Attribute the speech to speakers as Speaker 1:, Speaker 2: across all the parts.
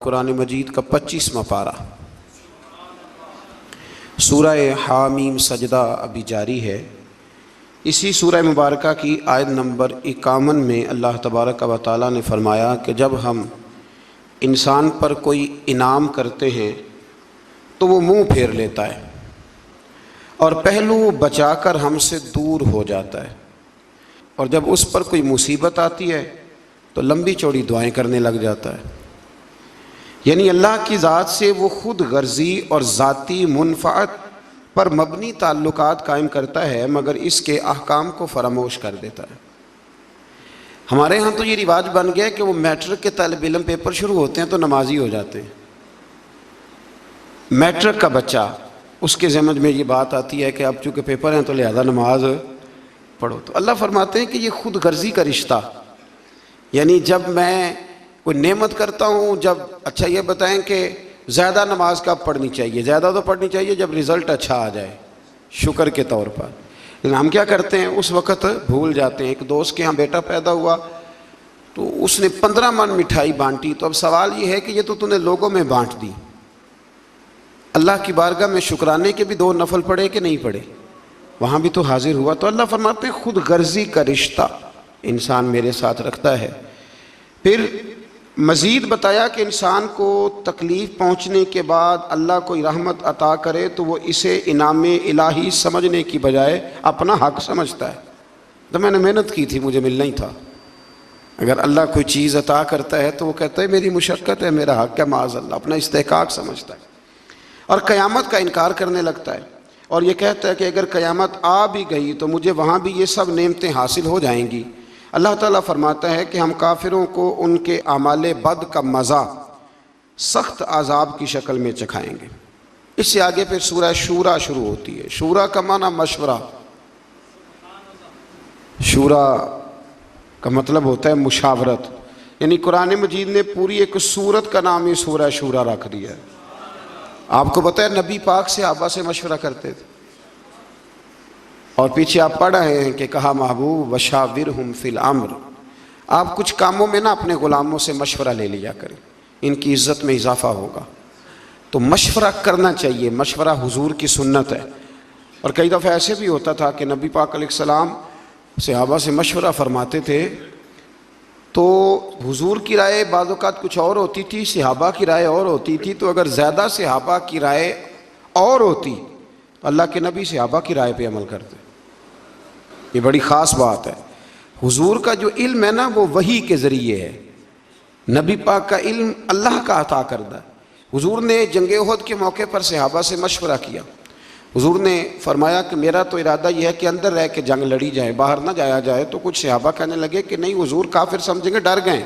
Speaker 1: قرآن مجید کا 25واں پارہ سورہ حامیم سجدہ ابھی جاری ہے۔ اسی سورہ مبارکہ کی آیت نمبر 51 میں اللہ تبارک و تعالیٰ نے فرمایا کہ جب ہم انسان پر کوئی انعام کرتے ہیں تو وہ منہ پھیر لیتا ہے اور پہلو بچا کر ہم سے دور ہو جاتا ہے، اور جب اس پر کوئی مصیبت آتی ہے تو لمبی چوڑی دعائیں کرنے لگ جاتا ہے۔ یعنی اللہ کی ذات سے وہ خود غرضی اور ذاتی منفعت پر مبنی تعلقات قائم کرتا ہے، مگر اس کے احکام کو فراموش کر دیتا ہے۔ ہمارے ہاں تو یہ رواج بن گیا کہ وہ میٹرک کے طالب علم پیپر شروع ہوتے ہیں تو نمازی ہو جاتے ہیں۔ میٹرک کا بچہ، اس کے ذہن میں یہ بات آتی ہے کہ اب چونکہ پیپر ہیں تو لہذا نماز پڑھو۔ تو اللہ فرماتے ہیں کہ یہ خود غرضی کا رشتہ، یعنی جب میں کوئی نعمت کرتا ہوں، جب اچھا یہ بتائیں کہ زیادہ نماز کب پڑھنی چاہیے؟ زیادہ تو پڑھنی چاہیے جب رزلٹ اچھا آ جائے، شکر کے طور پر۔ لیکن ہم کیا کرتے ہیں، اس وقت بھول جاتے ہیں۔ ایک دوست کے ہاں بیٹا پیدا ہوا تو اس نے 15 من مٹھائی بانٹی، تو اب سوال یہ ہے کہ یہ تو نے لوگوں میں بانٹ دی، اللہ کی بارگاہ میں شکرانے کے بھی 2 نفل پڑھے کہ نہیں پڑھے؟ وہاں بھی تو حاضر ہوا۔ تو اللہ فرماتے ہیں خود غرضی کا رشتہ انسان میرے ساتھ رکھتا ہے۔ پھر مزید بتایا کہ انسان کو تکلیف پہنچنے کے بعد اللہ کوئی رحمت عطا کرے تو وہ اسے انعام الہی سمجھنے کی بجائے اپنا حق سمجھتا ہے۔ تو میں نے محنت کی تھی، مجھے ملنا ہی تھا۔ اگر اللہ کوئی چیز عطا کرتا ہے تو وہ کہتا ہے میری مشقت ہے، میرا حق ہے، معاذ اللہ، اپنا استحقاق سمجھتا ہے اور قیامت کا انکار کرنے لگتا ہے، اور یہ کہتا ہے کہ اگر قیامت آ بھی گئی تو مجھے وہاں بھی یہ سب نعمتیں حاصل ہو جائیں گی۔ اللہ تعالیٰ فرماتا ہے کہ ہم کافروں کو ان کے اعمال بد کا مزہ سخت عذاب کی شکل میں چکھائیں گے۔ اس سے آگے پھر سورہ شورا شروع ہوتی ہے۔ شورا کا معنی مشورہ، شورا کا مطلب ہوتا ہے مشاورت، یعنی قرآن مجید نے پوری ایک سورت کا نام ہی سورہ شورا رکھ دیا ہے۔ آپ کو پتہ ہے نبی پاک صحابہ سے مشورہ کرتے تھے، اور پیچھے آپ پڑھ رہے ہیں کہ کہا محبوب وشاورہم فی الامر، آپ کچھ کاموں میں نا اپنے غلاموں سے مشورہ لے لیا کریں، ان کی عزت میں اضافہ ہوگا۔ تو مشورہ کرنا چاہیے، مشورہ حضور کی سنت ہے۔ اور کئی دفعہ ایسے بھی ہوتا تھا کہ نبی پاک علیہ السلام صحابہ سے مشورہ فرماتے تھے تو حضور کی رائے بعض اوقات کچھ اور ہوتی تھی، صحابہ کی رائے اور ہوتی تھی۔ تو اگر زیادہ صحابہ کی رائے اور ہوتی، اللہ کے نبی صحابہ کی رائے پہ عمل کرتے۔ یہ بڑی خاص بات ہے۔ حضور کا جو علم ہے نا وہ وحی کے ذریعے ہے، نبی پاک کا علم اللہ کا عطا کردہ ہے۔ حضور نے جنگ احد کے موقع پر صحابہ سے مشورہ کیا۔ حضور نے فرمایا کہ میرا تو ارادہ یہ ہے کہ اندر رہ کے جنگ لڑی جائے، باہر نہ جایا جائے۔ تو کچھ صحابہ کہنے لگے کہ نہیں حضور کافر سمجھیں گے، ڈر گئے۔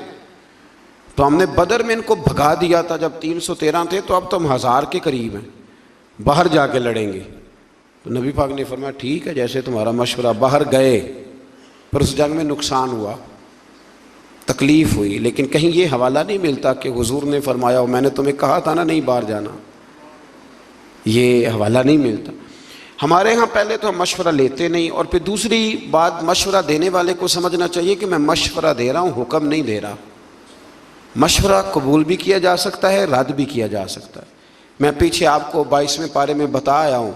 Speaker 1: تو ہم نے بدر میں ان کو بھگا دیا تھا جب 313 تھے، تو اب تو ہم 1000 کے قریب ہیں، باہر جا کے لڑیں گے۔ تو نبی پاک نے فرمایا ٹھیک ہے جیسے تمہارا مشورہ۔ باہر گئے، پر اس جنگ میں نقصان ہوا، تکلیف ہوئی، لیکن کہیں یہ حوالہ نہیں ملتا کہ حضور نے فرمایا میں نے تمہیں کہا تھا نا نہیں باہر جانا، یہ حوالہ نہیں ملتا۔ ہمارے ہاں پہلے تو ہم مشورہ لیتے نہیں، اور پھر دوسری بات مشورہ دینے والے کو سمجھنا چاہیے کہ میں مشورہ دے رہا ہوں، حکم نہیں دے رہا۔ مشورہ قبول بھی کیا جا سکتا ہے، رد بھی کیا جا سکتا ہے۔ میں پیچھے آپ کو 22ویں پارے میں بتا آیا ہوں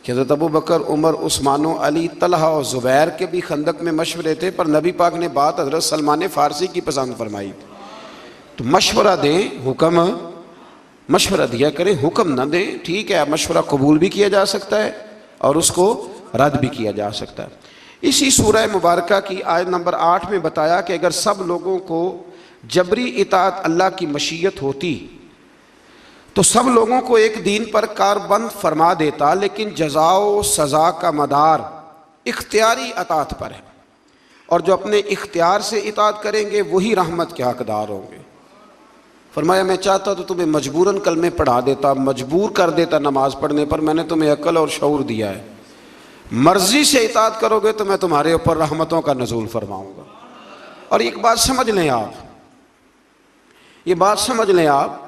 Speaker 1: کہ حضرت ابو بکر، عمر، عثمان و علی، طلحہ اور زبیر کے بھی خندق میں مشورے تھے، پر نبی پاک نے بات حضرت سلمان فارسی کی پسند فرمائی تھی۔ تو مشورہ دیں، حکم مشورہ دیا کریں، حکم نہ دیں۔ ٹھیک ہے، مشورہ قبول بھی کیا جا سکتا ہے اور اس کو رد بھی کیا جا سکتا ہے۔ اسی سورہ مبارکہ کی آیت نمبر 8 میں بتایا کہ اگر سب لوگوں کو جبری اطاعت اللہ کی مشیت ہوتی تو سب لوگوں کو ایک دین پر کاربند فرما دیتا، لیکن جزا و سزا کا مدار اختیاری اطاعت پر ہے، اور جو اپنے اختیار سے اطاعت کریں گے وہی رحمت کے حقدار ہوں گے۔ فرمایا میں چاہتا تو تمہیں مجبوراً کلمے پڑھا دیتا، مجبور کر دیتا نماز پڑھنے پر، میں نے تمہیں عقل اور شعور دیا ہے، مرضی سے اطاعت کرو گے تو میں تمہارے اوپر رحمتوں کا نزول فرماؤں گا۔ اور ایک بات سمجھ لیں آپ، یہ بات سمجھ لیں آپ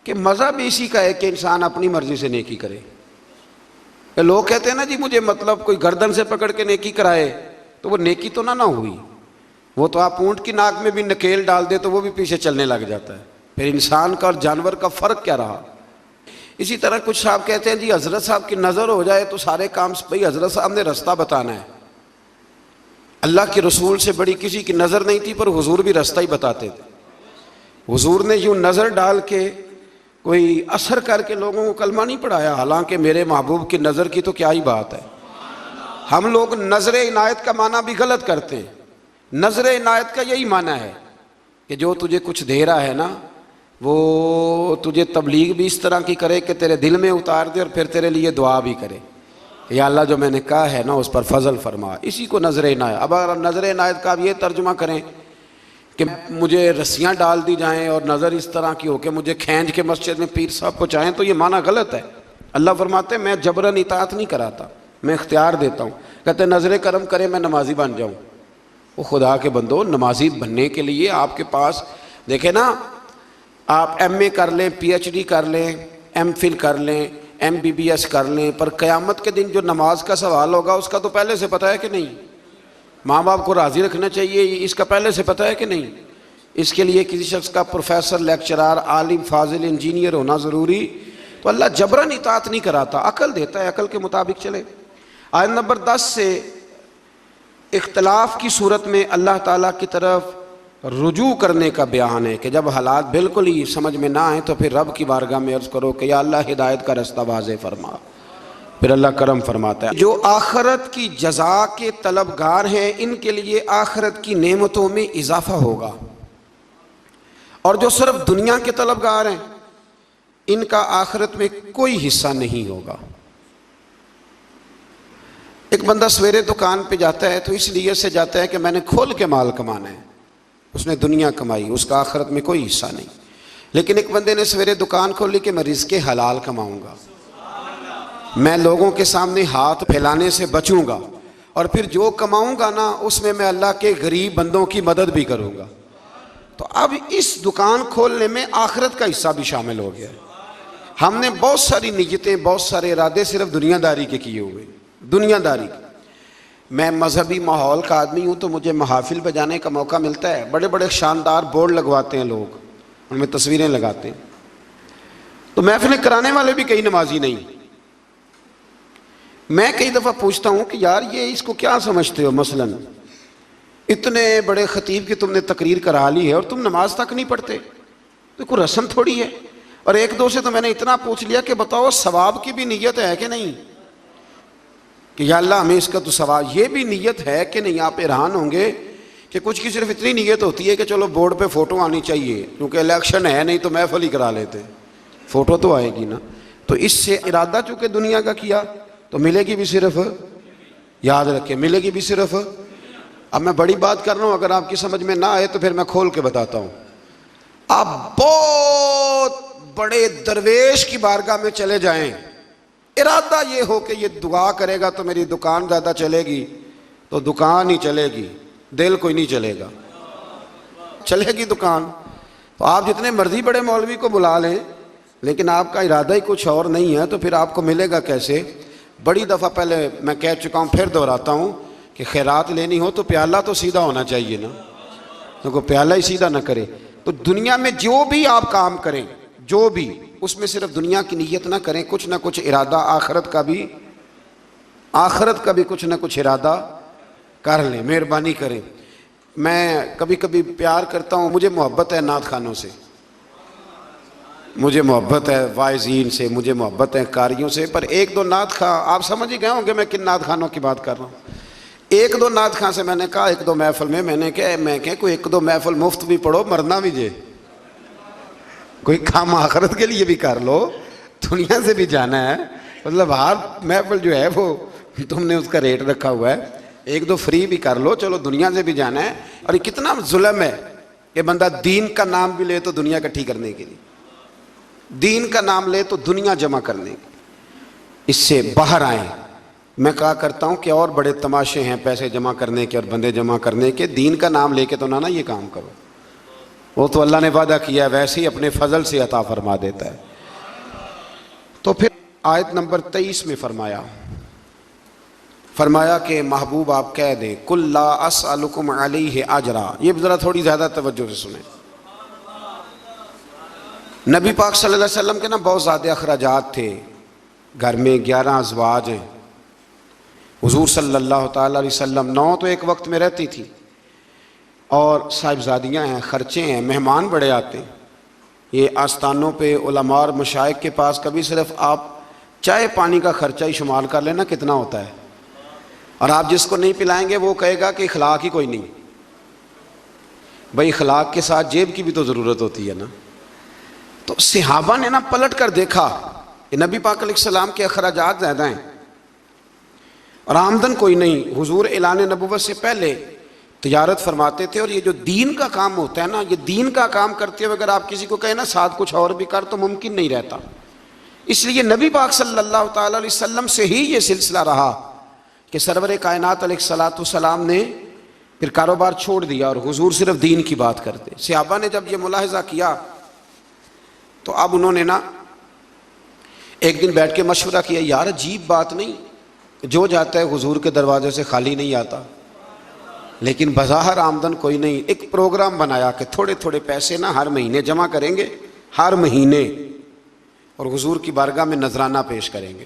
Speaker 1: کہ مزہ بھی اسی کا ہے کہ انسان اپنی مرضی سے نیکی کرے۔ کہ لوگ کہتے ہیں نا جی مجھے مطلب کوئی گردن سے پکڑ کے نیکی کرائے، تو وہ نیکی تو نہ ہوئی، وہ تو آپ اونٹ کی ناک میں بھی نکیل ڈال دے تو وہ بھی پیچھے چلنے لگ جاتا ہے، پھر انسان کا اور جانور کا فرق کیا رہا؟ اسی طرح کچھ صاحب کہتے ہیں جی حضرت صاحب کی نظر ہو جائے تو سارے کام، بھئی حضرت صاحب نے رستہ بتانا ہے. اللہ کے رسول سے بڑی کسی کی نظر نہیں تھی، پر حضور بھی رستہ ہی بتاتے تھے. حضور نے یوں نظر ڈال کے کوئی اثر کر کے لوگوں کو کلمہ نہیں پڑھایا، حالانکہ میرے محبوب کی نظر کی تو کیا ہی بات ہے. ہم لوگ نظر عنایت کا معنی بھی غلط کرتے ہیں. نظر عنایت کا یہی معنی ہے کہ جو تجھے کچھ دے رہا ہے نا، وہ تجھے تبلیغ بھی اس طرح کی کرے کہ تیرے دل میں اتار دے، اور پھر تیرے لیے دعا بھی کرے، یا اللہ جو میں نے کہا ہے نا اس پر فضل فرما. اسی کو نظر عنایت. اب اگر نظر عنایت کا اب یہ ترجمہ کریں کہ مجھے رسیاں ڈال دی جائیں اور نظر اس طرح کی ہو کہ مجھے کھینچ کے مسجد میں پیر صاحب پہنچائیں، تو یہ معنی غلط ہے. اللہ فرماتے ہیں میں جبراً اطاعت نہیں کراتا، میں اختیار دیتا ہوں. کہتے ہیں نظر کرم کرے میں نمازی بن جاؤں. وہ خدا کے بندو، نمازی بننے کے لیے آپ کے پاس دیکھیں نا، آپ ایم اے کر لیں، پی ایچ ڈی کر لیں، ایم فل کر لیں، ایم بی بی ایس کر لیں، پر قیامت کے دن جو نماز کا سوال ہوگا اس کا تو پہلے سے پتہ ہے کہ نہیں؟ ماں باپ کو راضی رکھنا چاہیے، اس کا پہلے سے پتہ ہے کہ نہیں؟ اس کے لیے کسی شخص کا پروفیسر، لیکچرار، عالم، فاضل، انجینئر ہونا ضروری؟ تو اللہ جبراً اطاعت نہیں کراتا، عقل دیتا ہے، عقل کے مطابق چلے. آیت نمبر 10 سے اختلاف کی صورت میں اللہ تعالیٰ کی طرف رجوع کرنے کا بیان ہے کہ جب حالات بالکل ہی سمجھ میں نہ آئیں تو پھر رب کی بارگاہ میں عرض کرو کہ یا اللہ ہدایت کا رستہ واضح فرما. پھر اللہ کرم فرماتا ہے جو آخرت کی جزا کے طلبگار ہیں ان کے لیے آخرت کی نعمتوں میں اضافہ ہوگا، اور جو صرف دنیا کے طلبگار ہیں ان کا آخرت میں کوئی حصہ نہیں ہوگا. ایک بندہ سویرے دکان پہ جاتا ہے تو اس لیے سے جاتا ہے کہ میں نے کھول کے مال کمانا ہے، اس نے دنیا کمائی، اس کا آخرت میں کوئی حصہ نہیں. لیکن ایک بندے نے سویرے دکان کھولی کہ میں رزق حلال کماؤں گا، میں لوگوں کے سامنے ہاتھ پھیلانے سے بچوں گا، اور پھر جو کماؤں گا نا اس میں اللہ کے غریب بندوں کی مدد بھی کروں گا. تو اب اس دکان کھولنے میں آخرت کا حصہ بھی شامل ہو گیا. ہم نے بہت ساری نیتیں، بہت سارے ارادے صرف دنیا داری کے کیے ہوئے، دنیا داری. میں مذہبی ماحول کا آدمی ہوں تو مجھے محافل بجانے کا موقع ملتا ہے. بڑے بڑے شاندار بورڈ لگواتے ہیں لوگ، ان میں تصویریں لگاتے ہیں. تو محفلیں کرانے والے بھی کئی نمازی نہیں. میں کئی دفعہ پوچھتا ہوں کہ یار یہ اس کو کیا سمجھتے ہو؟ مثلاً اتنے بڑے خطیب کی تم نے تقریر کرا لی ہے اور تم نماز تک نہیں پڑھتے، تو کوئی رسم تھوڑی ہے. اور ایک دو سے تو میں نے اتنا پوچھ لیا کہ بتاؤ ثواب کی بھی نیت ہے کہ نہیں، کہ یا اللہ ہمیں اس کا تو ثواب، یہ بھی نیت ہے کہ نہیں؟ آپ حیران ہوں گے کہ کچھ کی صرف اتنی نیت ہوتی ہے کہ چلو بورڈ پہ فوٹو آنی چاہیے کیونکہ الیکشن ہے، نہیں تو محفل ہی کرا لیتے، فوٹو تو آئے گی نا. تو اس سے ارادہ چونکہ دنیا کا کیا تو ملے گی بھی صرف، یاد رکھیں ملے گی بھی صرف. اب میں بڑی بات کر رہا ہوں، اگر آپ کی سمجھ میں نہ آئے تو پھر میں کھول کے بتاتا ہوں. آپ بہت بڑے درویش کی بارگاہ میں چلے جائیں، ارادہ یہ ہو کہ یہ دعا کرے گا تو میری دکان زیادہ چلے گی، تو دکان ہی چلے گی، دل کوئی نہیں چلے گا. چلے گی دکان. تو آپ جتنے مرضی بڑے مولوی کو بلا لیں لیکن آپ کا ارادہ ہی کچھ اور نہیں ہے تو پھر آپ کو ملے گا کیسے؟ بڑی دفعہ پہلے میں کہہ چکا ہوں، پھر دہراتا ہوں کہ خیرات لینی ہو تو پیالہ تو سیدھا ہونا چاہیے نا، کیونکہ پیالہ ہی سیدھا نہ کرے. تو دنیا میں جو بھی آپ کام کریں، جو بھی، اس میں صرف دنیا کی نیت نہ کریں، کچھ نہ کچھ ارادہ آخرت کا بھی کچھ نہ کچھ ارادہ کر لیں، مہربانی کریں. میں کبھی کبھی پیار کرتا ہوں، مجھے محبت ہے نعت خوانوں سے، مجھے محبت ہے واعظین سے، مجھے محبت ہے قاریوں سے، پر ایک دو نعت خواں، آپ سمجھ ہی گئے ہوں گے میں کن نعت خوانوں کی بات کر رہا ہوں. ایک دو نعت خواں سے میں نے کہا ایک دو محفل میں نے کہا کوئی ایک دو محفل مفت بھی پڑھو، مرنا بھی جے، کوئی کام آخرت کے لیے بھی کر لو، دنیا سے بھی جانا ہے. مطلب ہر محفل جو ہے وہ تم نے اس کا ریٹ رکھا ہوا ہے، ایک دو فری بھی کر لو، چلو دنیا سے بھی جانا ہے. اور یہ کتنا ظلم ہے کہ بندہ دین کا نام بھی لے تو دنیا اکٹھی کرنے کے لیے، دین کا نام لے تو دنیا جمع کرنے کے. اس سے باہر آئیں. میں کہا کرتا ہوں کہ اور بڑے تماشے ہیں پیسے جمع کرنے کے اور بندے جمع کرنے کے، دین کا نام لے کے تو نہ یہ کام کرو. وہ تو اللہ نے وعدہ کیا ہے ویسے ہی اپنے فضل سے عطا فرما دیتا ہے. تو پھر آیت نمبر 23 میں فرمایا کہ محبوب آپ کہہ دیں قُلْ لَا أَسْأَلُكُمْ عَلَيْهِ أَجْرًا. یہ ذرا تھوڑی زیادہ توجہ سے سنیں. نبی پاک صلی اللہ علیہ وسلم کے نا بہت زیادہ اخراجات تھے، گھر میں 11 ازواج ہیں، حضور صلی اللہ تعالیٰ علیہ وسلم 9 تو ایک وقت میں رہتی تھی، اور صاحبزادیاں ہیں، خرچے ہیں، مہمان بڑے آتے ہیں۔ یہ آستانوں پہ علماء اور مشائخ کے پاس کبھی صرف آپ چائے پانی کا خرچہ ہی شمار کر لینا کتنا ہوتا ہے، اور آپ جس کو نہیں پلائیں گے وہ کہے گا کہ اخلاق ہی کوئی نہیں۔ بھائی اخلاق کے ساتھ جیب کی بھی تو ضرورت ہوتی ہے نا۔ تو صحابہ نے نا پلٹ کر دیکھا کہ نبی پاک علیہ السلام کے اخراجات زیادہ ہیں اور آمدن کوئی نہیں۔ حضور اعلان نبوت سے پہلے تجارت فرماتے تھے، اور یہ جو دین کا کام ہوتا ہے نا، یہ دین کا کام کرتے ہوئے اگر آپ کسی کو کہیں نا ساتھ کچھ اور بھی کر تو ممکن نہیں رہتا۔ اس لیے نبی پاک صلی اللہ تعالیٰ علیہ وسلم سے ہی یہ سلسلہ رہا کہ سرور کائنات علیہ الصلوۃ والسلام نے پھر کاروبار چھوڑ دیا اور حضور صرف دین کی بات کرتے۔ صحابہ نے جب یہ ملاحظہ کیا تو اب انہوں نے نا ایک دن بیٹھ کے مشورہ کیا، یار عجیب بات نہیں، جو جاتا ہے حضور کے دروازے سے خالی نہیں آتا، لیکن بظاہر آمدن کوئی نہیں۔ ایک پروگرام بنایا کہ تھوڑے تھوڑے پیسے نا ہر مہینے جمع کریں گے، ہر مہینے، اور حضور کی بارگاہ میں نذرانہ پیش کریں گے۔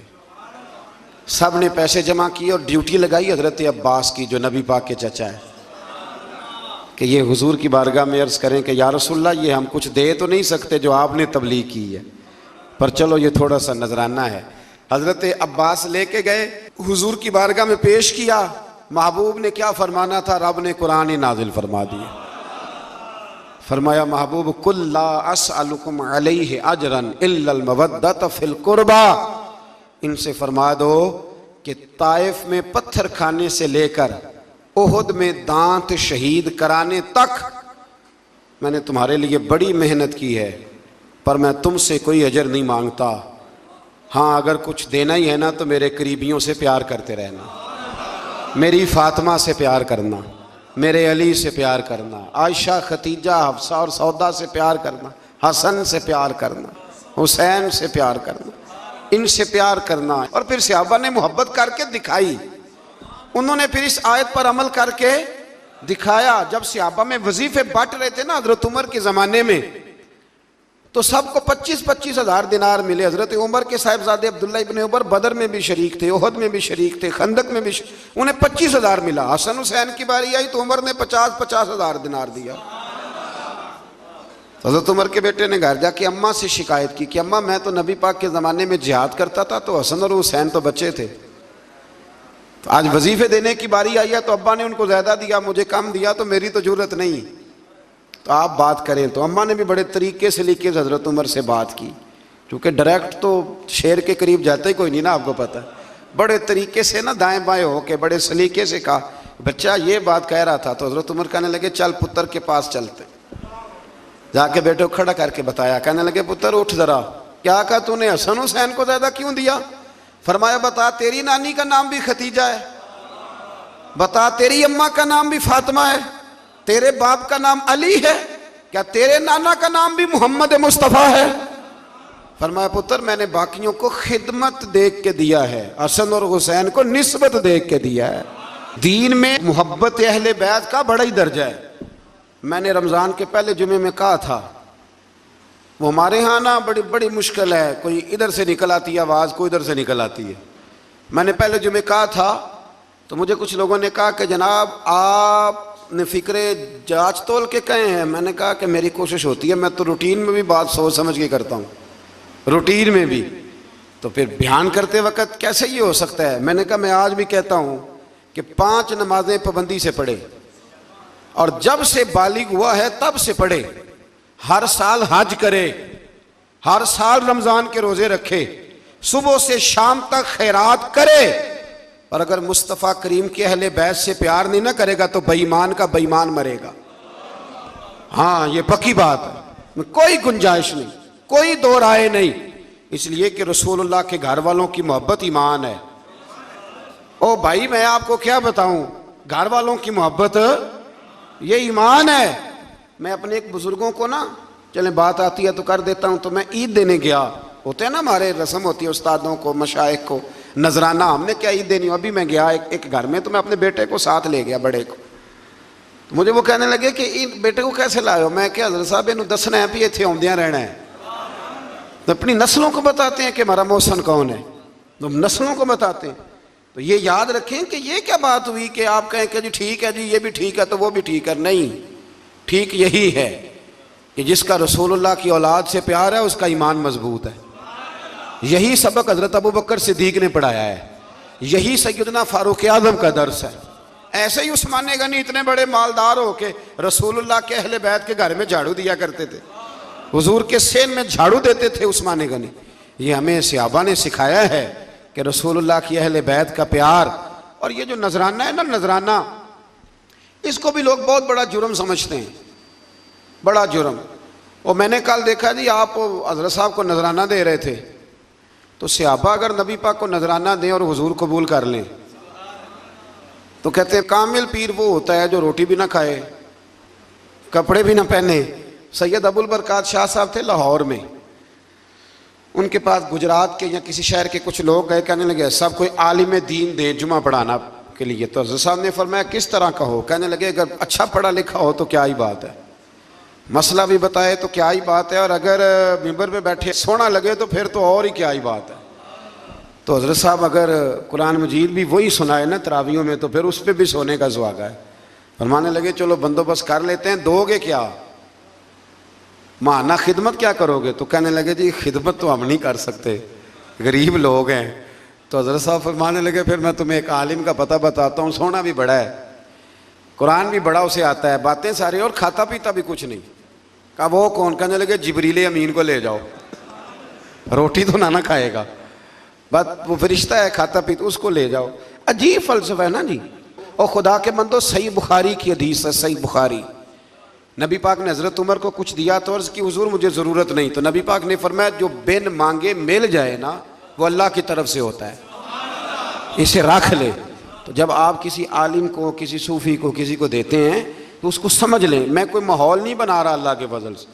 Speaker 1: سب نے پیسے جمع کیے اور ڈیوٹی لگائی حضرت عباس کی، جو نبی پاک کے چچا ہے، کہ یہ حضور کی بارگاہ میں عرض کریں کہ یا رسول اللہ، یہ ہم کچھ دے تو نہیں سکتے جو آپ نے تبلیغ کی ہے، پر چلو یہ تھوڑا سا نذرانہ ہے۔ حضرت عباس لے کے گئے، حضور کی بارگاہ میں پیش کیا۔ محبوب نے کیا فرمانا تھا، رب نے قرآن نازل فرما دیا۔ فرمایا محبوب قل لا اسألکم علیہ اجرا الا المودۃ فی القربى، ان سے فرما دو کہ طائف میں پتھر کھانے سے لے کر احد میں دانت شہید کرانے تک میں نے تمہارے لیے بڑی محنت کی ہے، پر میں تم سے کوئی اجر نہیں مانگتا۔ ہاں اگر کچھ دینا ہی ہے نا تو میرے قریبیوں سے پیار کرتے رہنا، میری فاطمہ سے پیار کرنا، میرے علی سے پیار کرنا، عائشہ، ختیجہ، حفصہ اور سودا سے پیار کرنا، حسن سے پیار کرنا، حسین سے پیار کرنا، ان سے پیار کرنا۔ اور پھر صحابہ نے محبت کر کے دکھائی، انہوں نے پھر اس آیت پر عمل کر کے دکھایا۔ جب صحابہ میں وظیفے بانٹ رہے تھے نا حضرت عمر کے زمانے میں، تو سب کو 25-25 ہزار دینار ملے۔ حضرت عمر کے صاحبزادے عبداللہ ابن عمر بدر میں بھی شریک تھے، احد میں بھی شریک تھے، خندق میں بھی انہیں 25 ہزار ملا۔ حسن حسین کی باری آئی تو عمر نے 50-50 ہزار دینار دیا۔ حضرت عمر کے بیٹے نے گھر جا کے اماں سے شکایت کی کہ اماں، میں تو نبی پاک کے زمانے میں جہاد کرتا تھا تو حسن اور حسین تو بچے تھے، تو آج وظیفے دینے کی باری آئی ہے تو ابا نے ان کو زیادہ دیا، مجھے کم دیا، تو میری تو ضرورت نہیں، تو آپ بات کریں۔ تو اماں نے بھی بڑے طریقے سے لیکن حضرت عمر سے بات کی، کیونکہ ڈائریکٹ تو شیر کے قریب جاتے ہی کوئی نہیں نا، آپ کو پتہ ہے، بڑے طریقے سے نا دائیں بائیں ہو کے بڑے سلیقے سے کہا، بچہ یہ بات کہہ رہا تھا۔ تو حضرت عمر کہنے لگے چل پتر کے پاس چلتے، جا کے بیٹے کو کھڑا کر کے بتایا، کہنے لگے پتر اٹھ ذرا، کیا کہا تو نے حسن حسین کو زیادہ کیوں دیا؟ فرمایا بتا تیری نانی کا نام بھی ختیجہ ہے، بتا تیری اماں کا نام بھی فاطمہ ہے، تیرے باپ کا نام علی ہے، کیا تیرے نانا کا نام بھی محمد مصطفیٰ ہے؟ فرمایا پتر میں نے باقیوں کو خدمت دیکھ کے دیا ہے، حسن اور حسین کو نسبت دیکھ کے دیا ہے۔ دین میں محبت اہل بیت کا بڑا ہی درجہ ہے۔ میں نے رمضان کے پہلے جمعے میں کہا تھا، وہ ہمارے ہاں نا بڑی مشکل ہے، کوئی ادھر سے نکل آتی ہے آواز، کوئی ادھر سے نکل آتی ہے۔ میں نے پہلے جمعے کہا تھا تو مجھے کچھ لوگوں نے کہا کہ جناب آپ نے فکرے جانچ تول کے کہے ہیں۔ میں نے کہا کہ میری کوشش ہوتی ہے، میں تو روٹین میں بھی بات سوچ سمجھ کے کرتا ہوں، روٹین میں بھی، تو پھر بیان کرتے وقت کیسے یہ ہو سکتا ہے؟ میں نے کہا میں آج بھی کہتا ہوں کہ 5 نمازیں پابندی سے پڑھے، اور جب سے بالغ ہوا ہے تب سے پڑھے، ہر سال حج کرے، ہر سال رمضان کے روزے رکھے، صبح سے شام تک خیرات کرے، اور اگر مصطفیٰ کریم کے اہل بیت سے پیار نہیں نہ کرے گا تو بے ایمان کا بے ایمان مرے گا۔ ہاں یہ پکی بات ہے، کوئی گنجائش نہیں، کوئی دو رائے نہیں، اس لیے کہ رسول اللہ کے گھر والوں کی محبت ایمان ہے۔ او بھائی میں آپ کو کیا بتاؤں، گھر والوں کی محبت یہ ایمان ہے۔ میں اپنے ایک بزرگوں کو نا، چلیں بات آتی ہے تو کر دیتا ہوں، تو میں عید دینے گیا، ہوتے ہیں نا ہمارے رسم ہوتی ہے استادوں کو مشائخ کو نذرانہ، ہم نے کیا عید دینی ہو، ابھی میں گیا ایک گھر میں تو میں اپنے بیٹے کو ساتھ لے گیا، بڑے کو، تو مجھے وہ کہنے لگے کہ بیٹے کو کیسے لائے ہو؟ میں کہ حضرت صاحب انہوں دسنا ہے بھی اتنے آمدیاں رہنا ہے، تو اپنی نسلوں کو بتاتے ہیں کہ ہمارا محسن کون ہے، تو نسلوں کو بتاتے ہیں۔ تو یہ یاد رکھیں کہ یہ کیا بات ہوئی کہ آپ کہیں کہ جی ٹھیک ہے جی یہ بھی ٹھیک ہے تو وہ بھی ٹھیک ہے، نہیں، ٹھیک یہی ہے کہ جس کا رسول اللہ کی اولاد سے پیار ہے اس کا ایمان مضبوط ہے۔ یہی سبق حضرت ابوبکر صدیق نے پڑھایا ہے، یہی سیدنا فاروق اعظم کا درس ہے۔ ایسے ہی عثمان غنی اتنے بڑے مالدار ہو کے رسول اللہ کے اہل بیت کے گھر میں جھاڑو دیا کرتے تھے، حضور کے سین میں جھاڑو دیتے تھے عثمان غنی۔ یہ ہمیں صحابہ نے سکھایا ہے کہ رسول اللہ کی اہل بیت کا پیار۔ اور یہ جو نذرانہ ہے نا، نذرانہ، اس کو بھی لوگ بہت بڑا جرم سمجھتے ہیں، بڑا جرم۔ اور میں نے کل دیکھا جی آپ حضرت صاحب کو نذرانہ دے رہے تھے، تو صحابہ اگر نبی پاک کو نذرانہ دیں اور حضور قبول کر لیں تو کہتے ہیں کامل پیر وہ ہوتا ہے جو روٹی بھی نہ کھائے، کپڑے بھی نہ پہنے۔ سید ابو البرکات شاہ صاحب تھے لاہور میں، ان کے پاس گجرات کے یا کسی شہر کے کچھ لوگ گئے، کہنے لگے سب کوئی عالم دین دیں جمعہ پڑھانا کے لیے۔ تو حضرت صاحب نے فرمایا کس طرح کا ہو؟ کہنے لگے اگر اچھا پڑھا لکھا ہو تو کیا ہی بات ہے، مسئلہ بھی بتائے تو کیا ہی بات ہے، اور اگر ممبر پہ بیٹھے سونا لگے تو پھر تو اور ہی کیا ہی بات ہے۔ تو حضرت صاحب اگر قرآن مجید بھی وہی سنائے نا تراویحوں میں تو پھر اس پہ بھی سونے کا سواگا ہے۔ فرمانے لگے چلو بندوبست کر لیتے ہیں، دو گے کیا؟ مانا خدمت کیا کرو گے؟ تو کہنے لگے جی خدمت تو ہم نہیں کر سکتے، غریب لوگ ہیں۔ تو حضرت صاحب فرمانے لگے پھر میں تمہیں ایک عالم کا پتہ بتاتا ہوں، سونا بھی بڑا ہے، قرآن بھی بڑا اسے آتا ہے، باتیں ساری، اور کھاتا پیتا بھی کچھ نہیں۔ کہا وہ کون؟ کہنے لگے جبریل امین کو لے جاؤ، روٹی تو نہ کھائے گا، بات وہ فرشتہ ہے، کھاتا پیتا، اس کو لے جاؤ۔ عجیب فلسفہ ہے نا جی۔ اور خدا کے بندو صحیح بخاری کی حدیث ہے، صحیح بخاری، نبی پاک نے حضرت عمر کو کچھ دیا تو عرض کی حضور مجھے ضرورت نہیں، تو نبی پاک نے فرمایا جو بن مانگے مل جائے نا وہ اللہ کی طرف سے ہوتا ہے، اسے رکھ لے۔ تو جب آپ کسی عالم کو، کسی صوفی کو، کسی کو دیتے ہیں تو اس کو سمجھ لیں، میں کوئی ماحول نہیں بنا رہا اللہ کے فضل سے،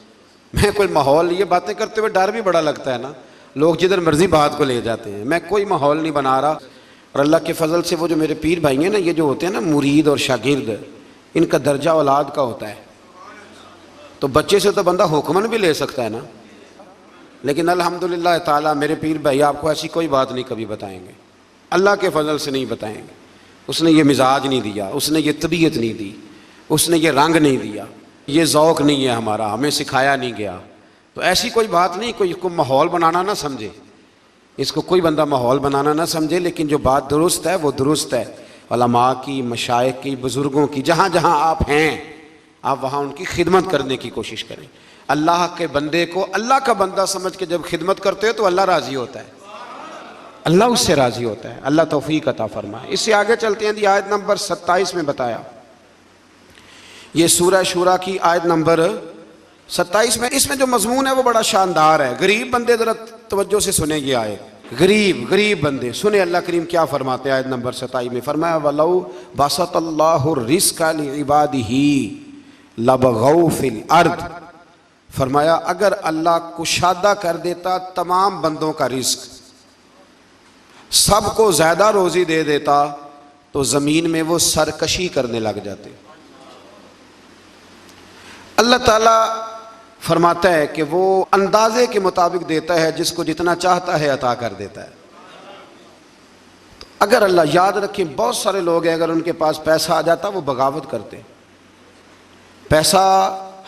Speaker 1: میں کوئی ماحول، یہ باتیں کرتے ہوئے ڈر بھی بڑا لگتا ہے نا، لوگ جدھر مرضی بات کو لے جاتے ہیں، میں کوئی ماحول نہیں بنا رہا۔ اور اللہ کے فضل سے وہ جو میرے پیر بھائی ہیں نا، یہ جو ہوتے ہیں نا مرید اور شاگرد، ان کا درجہ اولاد کا ہوتا ہے۔ تو بچے سے تو بندہ حکمن بھی لے سکتا ہے نا، لیکن الحمدللہ تعالیٰ میرے پیر بھائی آپ کو ایسی کوئی بات نہیں کبھی بتائیں گے، اللہ کے فضل سے نہیں بتائیں گے۔ اس نے یہ مزاج نہیں دیا، اس نے یہ طبیعت نہیں دی، اس نے یہ رنگ نہیں دیا، یہ ذوق نہیں ہے ہمارا، ہمیں سکھایا نہیں گیا۔ تو ایسی کوئی بات نہیں، کوئی اس کو ماحول بنانا نہ سمجھے، اس کو کوئی بندہ ماحول بنانا نہ سمجھے، لیکن جو بات درست ہے وہ درست ہے۔ علماء کی، مشائخ کی، بزرگوں کی، جہاں جہاں آپ ہیں آپ وہاں ان کی خدمت کرنے کی کوشش کریں۔ اللہ کے بندے کو اللہ کا بندہ سمجھ کے جب خدمت کرتے ہو تو اللہ راضی ہوتا ہے، اللہ اس سے راضی ہوتا ہے۔ اللہ توفیق عطا فرمائے۔ اس سے آگے چلتے ہیں، آیت نمبر 27 میں بتایا، یہ سورہ شورا کی آیت نمبر 27 میں، اس میں جو مضمون ہے وہ بڑا شاندار ہے۔ غریب بندے ذرا توجہ سے سنیں یہ آیت، غریب بندے سنیں اللہ کریم کیا فرماتے ہیں۔ آیت نمبر 27 میں فرمایا وَلَوْ بَسَطَ اللَّهُ الرِّزْقَ لِعِبَادِهِ لَبَغَوْا فِي الْأَرْضِ، فرمایا اگر اللہ کشادہ کر دیتا تمام بندوں کا رزق، سب کو زیادہ روزی دے دیتا تو زمین میں وہ سرکشی کرنے لگ جاتے۔ اللہ تعالیٰ فرماتا ہے کہ وہ اندازے کے مطابق دیتا ہے، جس کو جتنا چاہتا ہے عطا کر دیتا ہے۔ اگر اللہ، یاد رکھیں بہت سارے لوگ ہیں اگر ان کے پاس پیسہ آ جاتا وہ بغاوت کرتے۔ پیسہ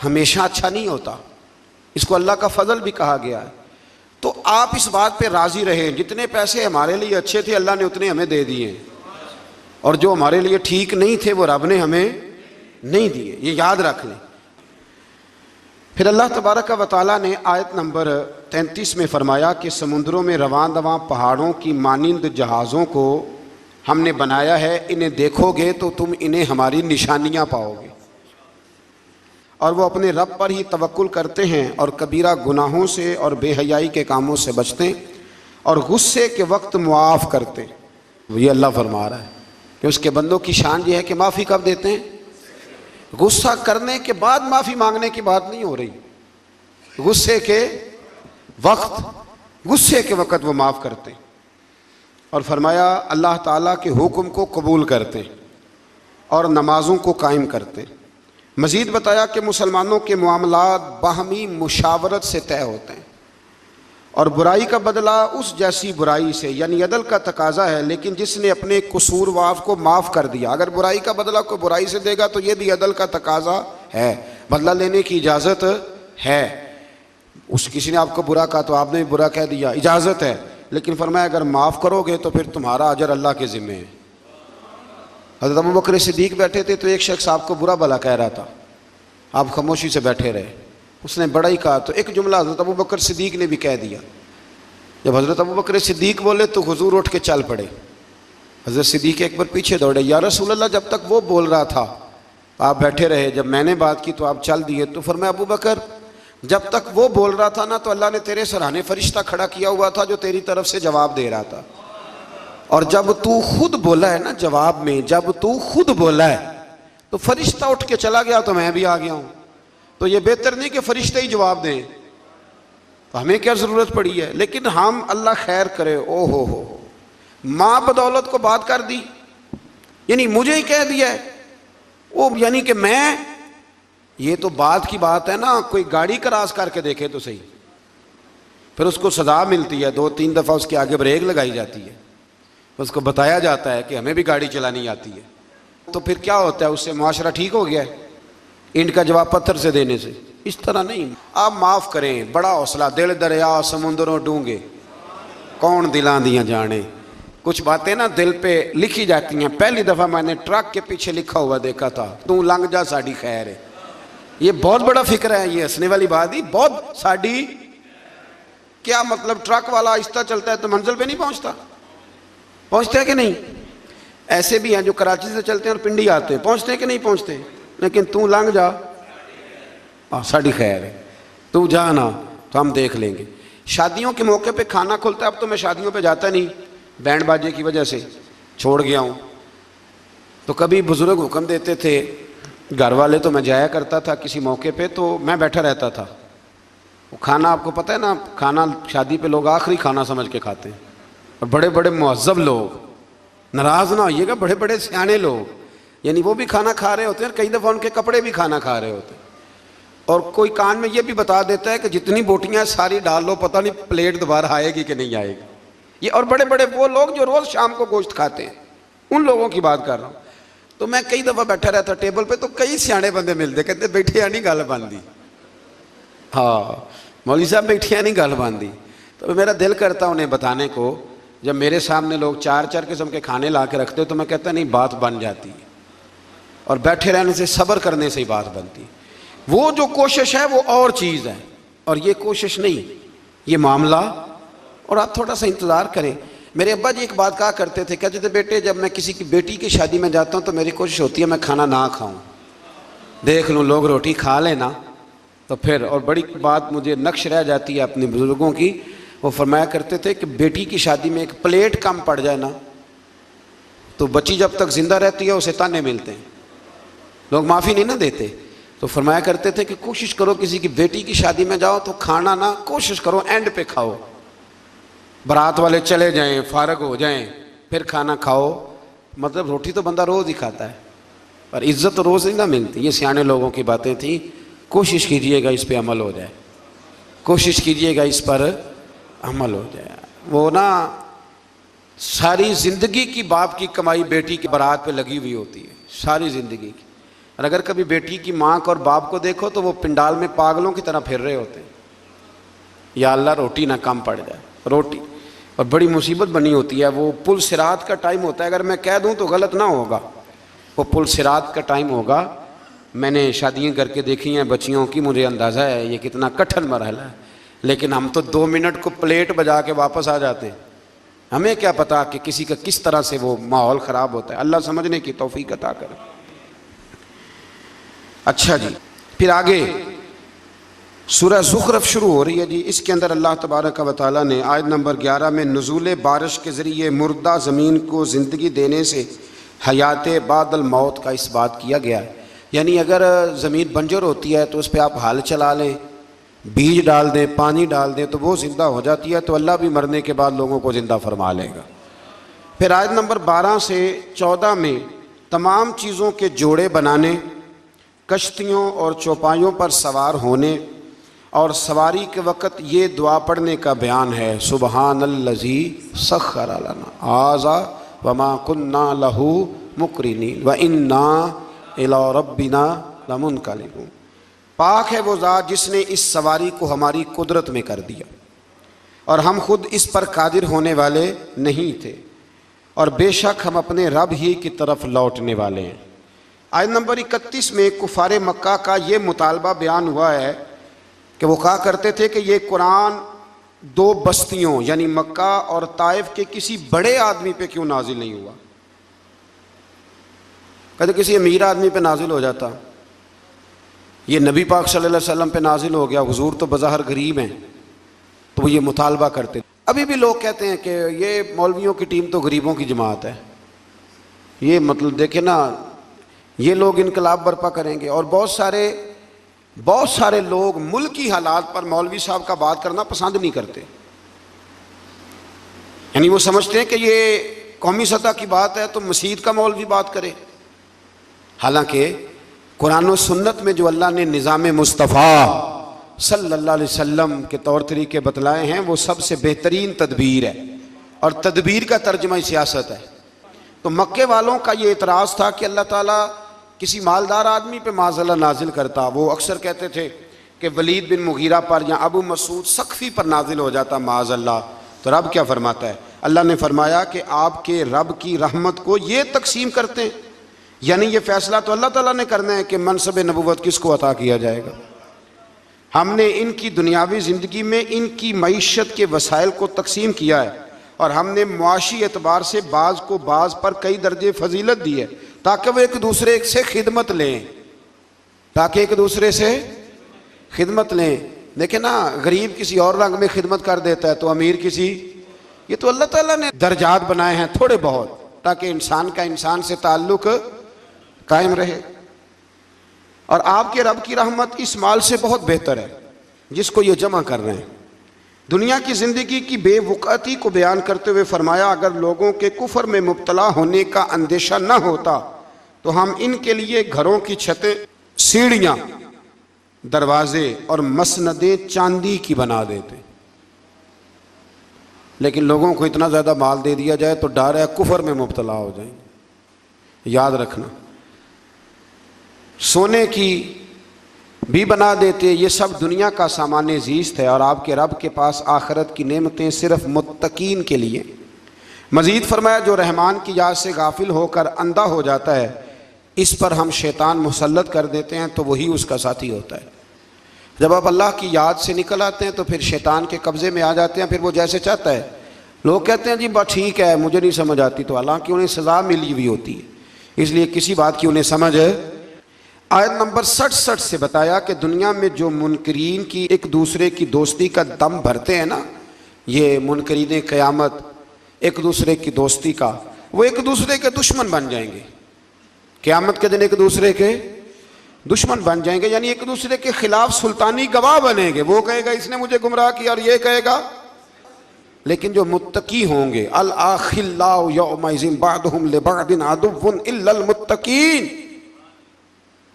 Speaker 1: ہمیشہ اچھا نہیں ہوتا، اس کو اللہ کا فضل بھی کہا گیا ہے۔ تو آپ اس بات پہ راضی رہیں، جتنے پیسے ہمارے لیے اچھے تھے اللہ نے اتنے ہمیں دے دیے، اور جو ہمارے لیے ٹھیک نہیں تھے وہ رب نے ہمیں نہیں دیے، یہ یاد رکھ لیں۔ پھر اللہ تبارک و تعالیٰ نے آیت نمبر 33 میں فرمایا کہ سمندروں میں رواں دواں پہاڑوں کی مانند جہازوں کو ہم نے بنایا ہے، انہیں دیکھو گے تو تم انہیں ہماری نشانیاں پاؤ گے، اور وہ اپنے رب پر ہی توکل کرتے ہیں اور کبیرہ گناہوں سے اور بے حیائی کے کاموں سے بچتے اور غصے کے وقت معاف کرتے۔ یہ اللہ فرما رہا ہے کہ اس کے بندوں کی شان یہ ہے کہ معافی کب دیتے ہیں؟ غصہ کرنے کے بعد معافی مانگنے کی بات نہیں ہو رہی، غصے کے وقت وہ معاف کرتے۔ اور فرمایا اللہ تعالیٰ کے حکم کو قبول کرتے اور نمازوں کو قائم کرتے۔ مزید بتایا کہ مسلمانوں کے معاملات باہمی مشاورت سے طے ہوتے ہیں، اور برائی کا بدلہ اس جیسی برائی سے، یعنی عدل کا تقاضا ہے، لیکن جس نے اپنے قصور واف کو معاف کر دیا۔ اگر برائی کا بدلہ کوئی برائی سے دے گا تو یہ بھی عدل کا تقاضا ہے، بدلہ لینے کی اجازت ہے۔ کسی نے آپ کو برا کہا تو آپ نے بھی برا کہہ دیا، اجازت ہے، لیکن فرمایا اگر معاف کرو گے تو پھر تمہارا اجر اللہ کے ذمہ ہے۔ حضرت ابوبکر صدیق بیٹھے تھے تو ایک شخص آپ کو برا بھلا کہہ رہا تھا، آپ خاموشی سے بیٹھے رہے، اس نے بڑا ہی کہا تو ایک جملہ حضرت ابوبکر صدیق نے بھی کہہ دیا۔ جب حضرت ابوبکر صدیق بولے تو حضور اٹھ کے چل پڑے۔ حضرت صدیق اکبر پیچھے دوڑے، یا رسول اللہ جب تک وہ بول رہا تھا آپ بیٹھے رہے، جب میں نے بات کی تو آپ چل دیے۔ تو فرمایا ابوبکر جب تک وہ بول رہا تھا نا تو اللہ نے تیرے سرانے فرشتہ کھڑا کیا ہوا تھا جو تیری طرف سے جواب دے رہا تھا، اور جب تو خود بولا ہے نا جواب میں، جب تو خود بولا ہے تو فرشتہ اٹھ کے چلا گیا تو میں بھی آ گیا ہوں، تو یہ بہتر نہیں کہ فرشتے ہی جواب دیں، تو ہمیں کیا ضرورت پڑی ہے؟ لیکن ہم اللہ خیر کرے، او ہو ماں بدولت کو بات کر دی، یعنی مجھے ہی کہہ دیا ہے وہ، یعنی کہ میں، یہ تو بات کی بات ہے نا، کوئی گاڑی کراس کر کے دیکھے تو صحیح، پھر اس کو سزا ملتی ہے، 2-3 دفعہ اس کے آگے بریک لگائی جاتی ہے، اس کو بتایا جاتا ہے کہ ہمیں بھی گاڑی چلانی آتی ہے، تو پھر کیا ہوتا ہے؟ اس سے معاشرہ ٹھیک ہو گیا ہے اینٹ کا جواب پتھر سے دینے سے؟ اس طرح نہیں، آپ معاف کریں، بڑا حوصلہ، دل دریا سمندروں ڈونگے کون دلاں دیاں جانے۔ کچھ باتیں نا دل پہ لکھی جاتی ہیں۔ پہلی دفعہ میں نے ٹرک کے پیچھے لکھا ہوا دیکھا تھا، تو لنگ جا ساڑی خیر ہے، یہ بہت بڑا فکر ہے، یہ ہنسنے والی بات ہی، بہت ساڑی، کیا مطلب؟ ٹرک والا آہستہ چلتا ہے تو منزل پہ نہیں پہنچتا ہے کہ نہیں؟ ایسے بھی ہیں جو کراچی سے چلتے ہیں اور پنڈی آتے ہیں، پہنچتے ہیں کہ نہیں پہنچتے؟ لیکن تو لنگ جا ساڑی خیر ہے، تو جانا تو ہم دیکھ لیں گے۔ شادیوں کے موقع پہ کھانا کھلتا ہے، اب تو میں شادیوں پہ جاتا نہیں، بینڈ باجے کی وجہ سے چھوڑ گیا ہوں، تو کبھی بزرگ حکم دیتے تھے گھر والے تو میں جایا کرتا تھا کسی موقع پہ، تو میں بیٹھا رہتا تھا۔ وہ کھانا آپ کو پتہ ہے نا، کھانا شادی پہ لوگ آخری کھانا سمجھ کے کھاتے ہیں، اور بڑے بڑے مہذب لوگ، ناراض نہ ہوئیے گا، بڑے بڑے سیانے لوگ، یعنی وہ بھی کھانا کھا رہے ہوتے ہیں، کئی دفعہ ان کے کپڑے بھی کھانا کھا رہے ہوتے ہیں، اور کوئی کان میں یہ بھی بتا دیتا ہے کہ جتنی بوٹیاں ساری ڈال لو، پتہ نہیں پلیٹ دوبارہ آئے گی کہ نہیں آئے گی۔ یہ اور بڑے بڑے وہ لوگ جو روز شام کو گوشت کھاتے ہیں، ان لوگوں کی بات کر رہا ہوں۔ تو میں کئی دفعہ بیٹھا رہتا ٹیبل پہ، تو کئی سیانے بندے ملتے، کہتے بیٹھے نہیں گل باندھی، ہاں مولوی صاحب بیٹھے نہیں گل باندھی۔ تو میرا دل کرتا انہیں بتانے کو، جب میرے سامنے لوگ 4 قسم کے کھانے لا کے رکھتے تو میں کہتا نہیں، بات بن جاتی ہے، اور بیٹھے رہنے سے، صبر کرنے سے ہی بات بنتی ہے۔ وہ جو کوشش ہے وہ اور چیز ہے، اور یہ کوشش نہیں، یہ معاملہ، اور آپ تھوڑا سا انتظار کریں۔ میرے ابا جی ایک بات کہا کرتے تھے، کہتے تھے بیٹے جب میں کسی کی بیٹی کی شادی میں جاتا ہوں تو میری کوشش ہوتی ہے میں کھانا نہ کھاؤں، دیکھ لوں لوگ روٹی کھا لینا تو پھر، اور بڑی بات مجھے نقش رہ جاتی ہے اپنے بزرگوں کی، وہ فرمایا کرتے تھے کہ بیٹی کی شادی میں ایک پلیٹ کم پڑ جائے نا تو بچی جب تک زندہ رہتی ہے اسے تانے ملتے ہیں، لوگ معافی نہیں نہ دیتے۔ تو فرمایا کرتے تھے کہ کوشش کرو کسی کی بیٹی کی شادی میں جاؤ تو کھانا نہ، کوشش کرو اینڈ پہ کھاؤ، برات والے چلے جائیں، فارغ ہو جائیں، پھر کھانا کھاؤ۔ مطلب روٹی تو بندہ روز ہی کھاتا ہے، پر عزت تو روز ہی نہ ملتی۔ یہ سیانے لوگوں کی باتیں تھیں، کوشش کیجئے گا اس پہ عمل ہو جائے، کوشش کیجئے گا اس پر عمل ہو جائے۔ وہ نا ساری زندگی کی باپ کی کمائی بیٹی کی برات پہ لگی ہوئی ہوتی ہے، ساری زندگی کی، اور اگر کبھی بیٹی کی ماں کو اور باپ کو دیکھو تو وہ پنڈال میں پاگلوں کی طرح پھر رہے ہوتے ہیں، یا اللہ روٹی نہ کم پڑ جائے، روٹی، اور بڑی مصیبت بنی ہوتی ہے۔ وہ پل صراط کا ٹائم ہوتا ہے، اگر میں کہہ دوں تو غلط نہ ہوگا، وہ پل صراط کا ٹائم ہوگا۔ میں نے شادیاں کر کے دیکھی ہیں بچیوں کی، مجھے اندازہ ہے یہ کتنا کٹھن مرحلہ ہے، لیکن ہم تو 2 منٹ کو پلیٹ بجا کے واپس آ جاتے ہیں، ہمیں کیا پتا کہ کسی کا کس طرح سے وہ ماحول خراب ہوتا ہے۔ اللہ سمجھنے کی توفیق عطا کرے۔ اچھا جی، پھر آگے سورہ زخرف شروع ہو رہی ہے جی۔ اس کے اندر اللہ تبارک و تعالیٰ نے آیت نمبر 11 میں نزول بارش کے ذریعے مردہ زمین کو زندگی دینے سے حیات بعد الموت کا اس بات کیا گیا ہے، یعنی اگر زمین بنجر ہوتی ہے تو اس پہ آپ ہل چلا لیں، بیج ڈال دیں، پانی ڈال دیں تو وہ زندہ ہو جاتی ہے، تو اللہ بھی مرنے کے بعد لوگوں کو زندہ فرما لے گا۔ پھر آیت نمبر 12 سے 14 میں تمام چیزوں کے جوڑے بنانے، کشتیوں اور چوپایوں پر سوار ہونے اور سواری کے وقت یہ دعا پڑھنے کا بیان ہے، سبحان الذی سخر لنا ھذا وما کنا لہ مقرنین وانا الی ربنا لمنقلبون۔ پاک ہے وہ ذات جس نے اس سواری کو ہماری قدرت میں کر دیا اور ہم خود اس پر قادر ہونے والے نہیں تھے، اور بے شک ہم اپنے رب ہی کی طرف لوٹنے والے ہیں۔ آیت نمبر 31 میں کفار مکہ کا یہ مطالبہ بیان ہوا ہے کہ وہ کہا کرتے تھے کہ یہ قرآن دو بستیوں یعنی مکہ اور طائف کے کسی بڑے آدمی پہ کیوں نازل نہیں ہوا؟ کہتے کسی امیر آدمی پہ نازل ہو جاتا، یہ نبی پاک صلی اللہ علیہ وسلم پہ نازل ہو گیا، حضور تو بظاہر غریب ہیں، تو وہ یہ مطالبہ کرتے۔ ابھی بھی لوگ کہتے ہیں کہ یہ مولویوں کی ٹیم تو غریبوں کی جماعت ہے، یہ مطلب دیکھیں نا، یہ لوگ انقلاب برپا کریں گے۔ اور بہت سارے لوگ ملکی حالات پر مولوی صاحب کا بات کرنا پسند نہیں کرتے، یعنی وہ سمجھتے ہیں کہ یہ قومی سطح کی بات ہے تو مسجد کا مولوی بات کرے، حالانکہ قرآن و سنت میں جو اللہ نے نظام مصطفیٰ صلی اللہ علیہ وسلم کے طور طریقے بتلائے ہیں وہ سب سے بہترین تدبیر ہے، اور تدبیر کا ترجمہ سیاست ہے۔ تو مکے والوں کا یہ اعتراض تھا کہ اللہ تعالیٰ کسی مالدار آدمی پہ معاذ اللہ نازل کرتا، وہ اکثر کہتے تھے کہ ولید بن مغیرہ پر یا ابو مسعود ثقفی پر نازل ہو جاتا معاذ اللہ، تو رب کیا فرماتا ہے؟ اللہ نے فرمایا کہ آپ کے رب کی رحمت کو یہ تقسیم کرتے ہیں، یعنی یہ فیصلہ تو اللہ تعالیٰ نے کرنا ہے کہ منصب نبوت کس کو عطا کیا جائے گا۔ ہم نے ان کی دنیاوی زندگی میں ان کی معیشت کے وسائل کو تقسیم کیا ہے، اور ہم نے معاشی اعتبار سے بعض کو بعض پر کئی درجے فضیلت دی ہے تاکہ وہ ایک دوسرے سے خدمت لیں، خدمت لیں۔ دیکھیں نا، غریب کسی اور رنگ میں خدمت کر دیتا ہے تو امیر کسی، یہ تو اللہ تعالیٰ نے درجات بنائے ہیں تھوڑے بہت تاکہ انسان کا انسان سے تعلق قائم رہے۔ اور آپ کے رب کی رحمت اس مال سے بہت بہتر ہے جس کو یہ جمع کر رہے ہیں۔ دنیا کی زندگی کی بے وقعتی کو بیان کرتے ہوئے فرمایا اگر لوگوں کے کفر میں مبتلا ہونے کا اندیشہ نہ ہوتا تو ہم ان کے لیے گھروں کی چھتیں، سیڑھیاں، دروازے اور مسندیں چاندی کی بنا دیتے، لیکن لوگوں کو اتنا زیادہ مال دے دیا جائے تو ڈر ہے کفر میں مبتلا ہو جائیں۔ یاد رکھنا، سونے کی بھی بنا دیتے، یہ سب دنیا کا سامان زیست ہے، اور آپ کے رب کے پاس آخرت کی نعمتیں صرف متقین کے لیے۔ مزید فرمایا جو رحمان کی یاد سے غافل ہو کر اندھا ہو جاتا ہے اس پر ہم شیطان مسلط کر دیتے ہیں تو وہی اس کا ساتھی ہوتا ہے۔ جب آپ اللہ کی یاد سے نکل آتے ہیں تو پھر شیطان کے قبضے میں آ جاتے ہیں، پھر وہ جیسے چاہتا ہے۔ لوگ کہتے ہیں جی بات ٹھیک ہے مجھے نہیں سمجھ آتی، تو حالانکہ انہیں سزا ملی ہوئی ہوتی ہے، اس لیے کسی بات کی انہیں سمجھ ہے۔ آیت نمبر 67 سے بتایا کہ دنیا میں جو منکرین کی ایک دوسرے کی دوستی کا دم بھرتے ہیں نا، یہ منکرین قیامت ایک دوسرے کی دوستی کا، وہ ایک دوسرے کے دشمن بن جائیں گے قیامت کے دن، ایک دوسرے کے دشمن بن جائیں گے، یعنی ایک دوسرے کے خلاف سلطانی گواہ بنیں گے۔ وہ کہے گا اس نے مجھے گمراہ کیا اور یہ کہے گا، لیکن جو متقی ہوں گے الاخلاء یومئذ بعضهم لبعض عدو الا المتقین،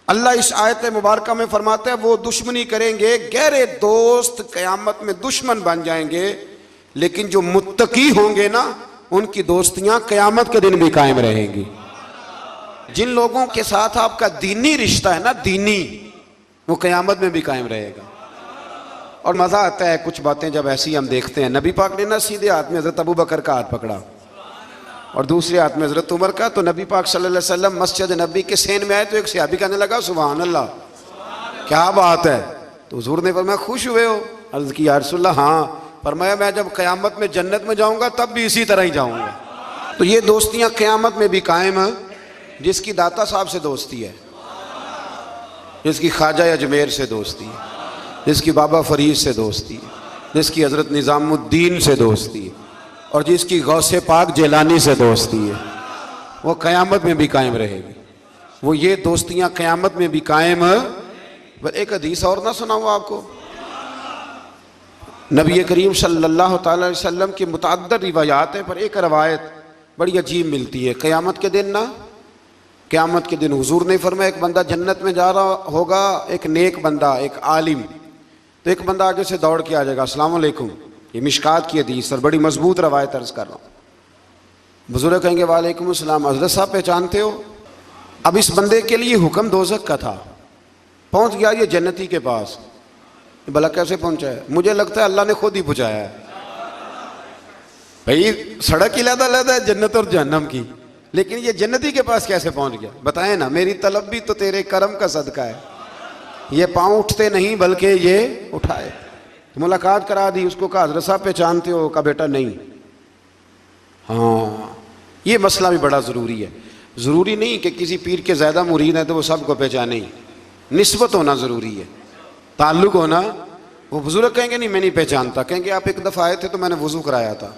Speaker 1: اللہ اس آیت مبارکہ میں فرماتا ہے وہ دشمنی کریں گے، گہرے دوست قیامت میں دشمن بن جائیں گے، لیکن جو متقی ہوں گے نا ان کی دوستیاں قیامت کے دن بھی قائم رہیں گی۔ جن لوگوں کے ساتھ آپ کا دینی رشتہ ہے نا، دینی، وہ قیامت میں بھی قائم رہے گا۔ اور مزہ آتا ہے کچھ باتیں جب ایسی ہم دیکھتے ہیں۔ نبی پاک نے نا سیدھے ہاتھ میں حضرت ابو بکر کا ہاتھ پکڑا اور دوسرے ہاتھ میں حضرت عمر کا، تو نبی پاک صلی اللہ علیہ وسلم مسجد نبی کے سین میں آئے تو ایک صحابی کہنے لگا سبحان اللہ، کیا بات ہے؟ تو حضور نے فرمایا خوش ہوئے ہو؟ عرض کی یا رسول اللہ ہاں۔ فرمایا میں جب قیامت میں جنت میں جاؤں گا تب بھی اسی طرح ہی جاؤں گا۔ تو یہ دوستیاں قیامت میں بھی قائم ہیں۔ جس کی داتا صاحب سے دوستی ہے، جس کی خواجہ اجمیر سے دوستی ہے، جس کی بابا فرید سے دوستی ہے، جس کی حضرت نظام الدین سے دوستی ہے، اور جس کی غوث پاک جیلانی سے دوستی ہے، وہ قیامت میں بھی قائم رہے گی۔ وہ یہ دوستیاں قیامت میں بھی قائم ہیں۔ ایک حدیث اور نہ سناؤں آپ کو، نبی کریم صلی اللہ تعالی علیہ وسلم کی متعدد روایات ہیں، پر ایک روایت بڑی عجیب ملتی ہے۔ قیامت کے دن قیامت کے دن حضور نے فرمایا ایک بندہ جنت میں جا رہا ہوگا، ایک نیک بندہ، ایک عالم، تو ایک بندہ آگے سے دوڑ کے آ جائے گا، السلام علیکم، یہ مشکات کی حدیث اور بڑی مضبوط روایت عرض کر رہا ہوں۔ بزرگ کہیں گے وعلیکم السلام، حضرت صاحب پہچانتے ہو؟ اب اس بندے کے لیے حکم دوزخ کا تھا، پہنچ گیا یہ جنتی کے پاس، بھلا کیسے پہنچا ہے؟ مجھے لگتا ہے اللہ نے خود ہی پہنچایا ہے۔ بھئی سڑک علیحدہ علیحدہ ہے جنت اور جہنم کی، لیکن یہ جنتی کے پاس کیسے پہنچ گیا؟ بتائیں نا، میری طلب بھی تو تیرے کرم کا صدقہ ہے۔ یہ پاؤں اٹھتے نہیں بلکہ یہ اٹھائے۔ ملاقات کرا دی، اس کو کہا حضرت صاحب پہچانتے ہو؟ کہا بیٹا نہیں۔ ہاں، یہ مسئلہ بھی بڑا ضروری ہے۔ ضروری نہیں کہ کسی پیر کے زیادہ مرید ہیں تو وہ سب کو پہچانے ہی، نسبت ہونا ضروری ہے، تعلق ہونا۔ وہ بزرگ کہیں گے نہیں میں نہیں پہچانتا، کہیں گے آپ ایک دفعہ آئے تھے تو میں نے وضو کرایا تھا،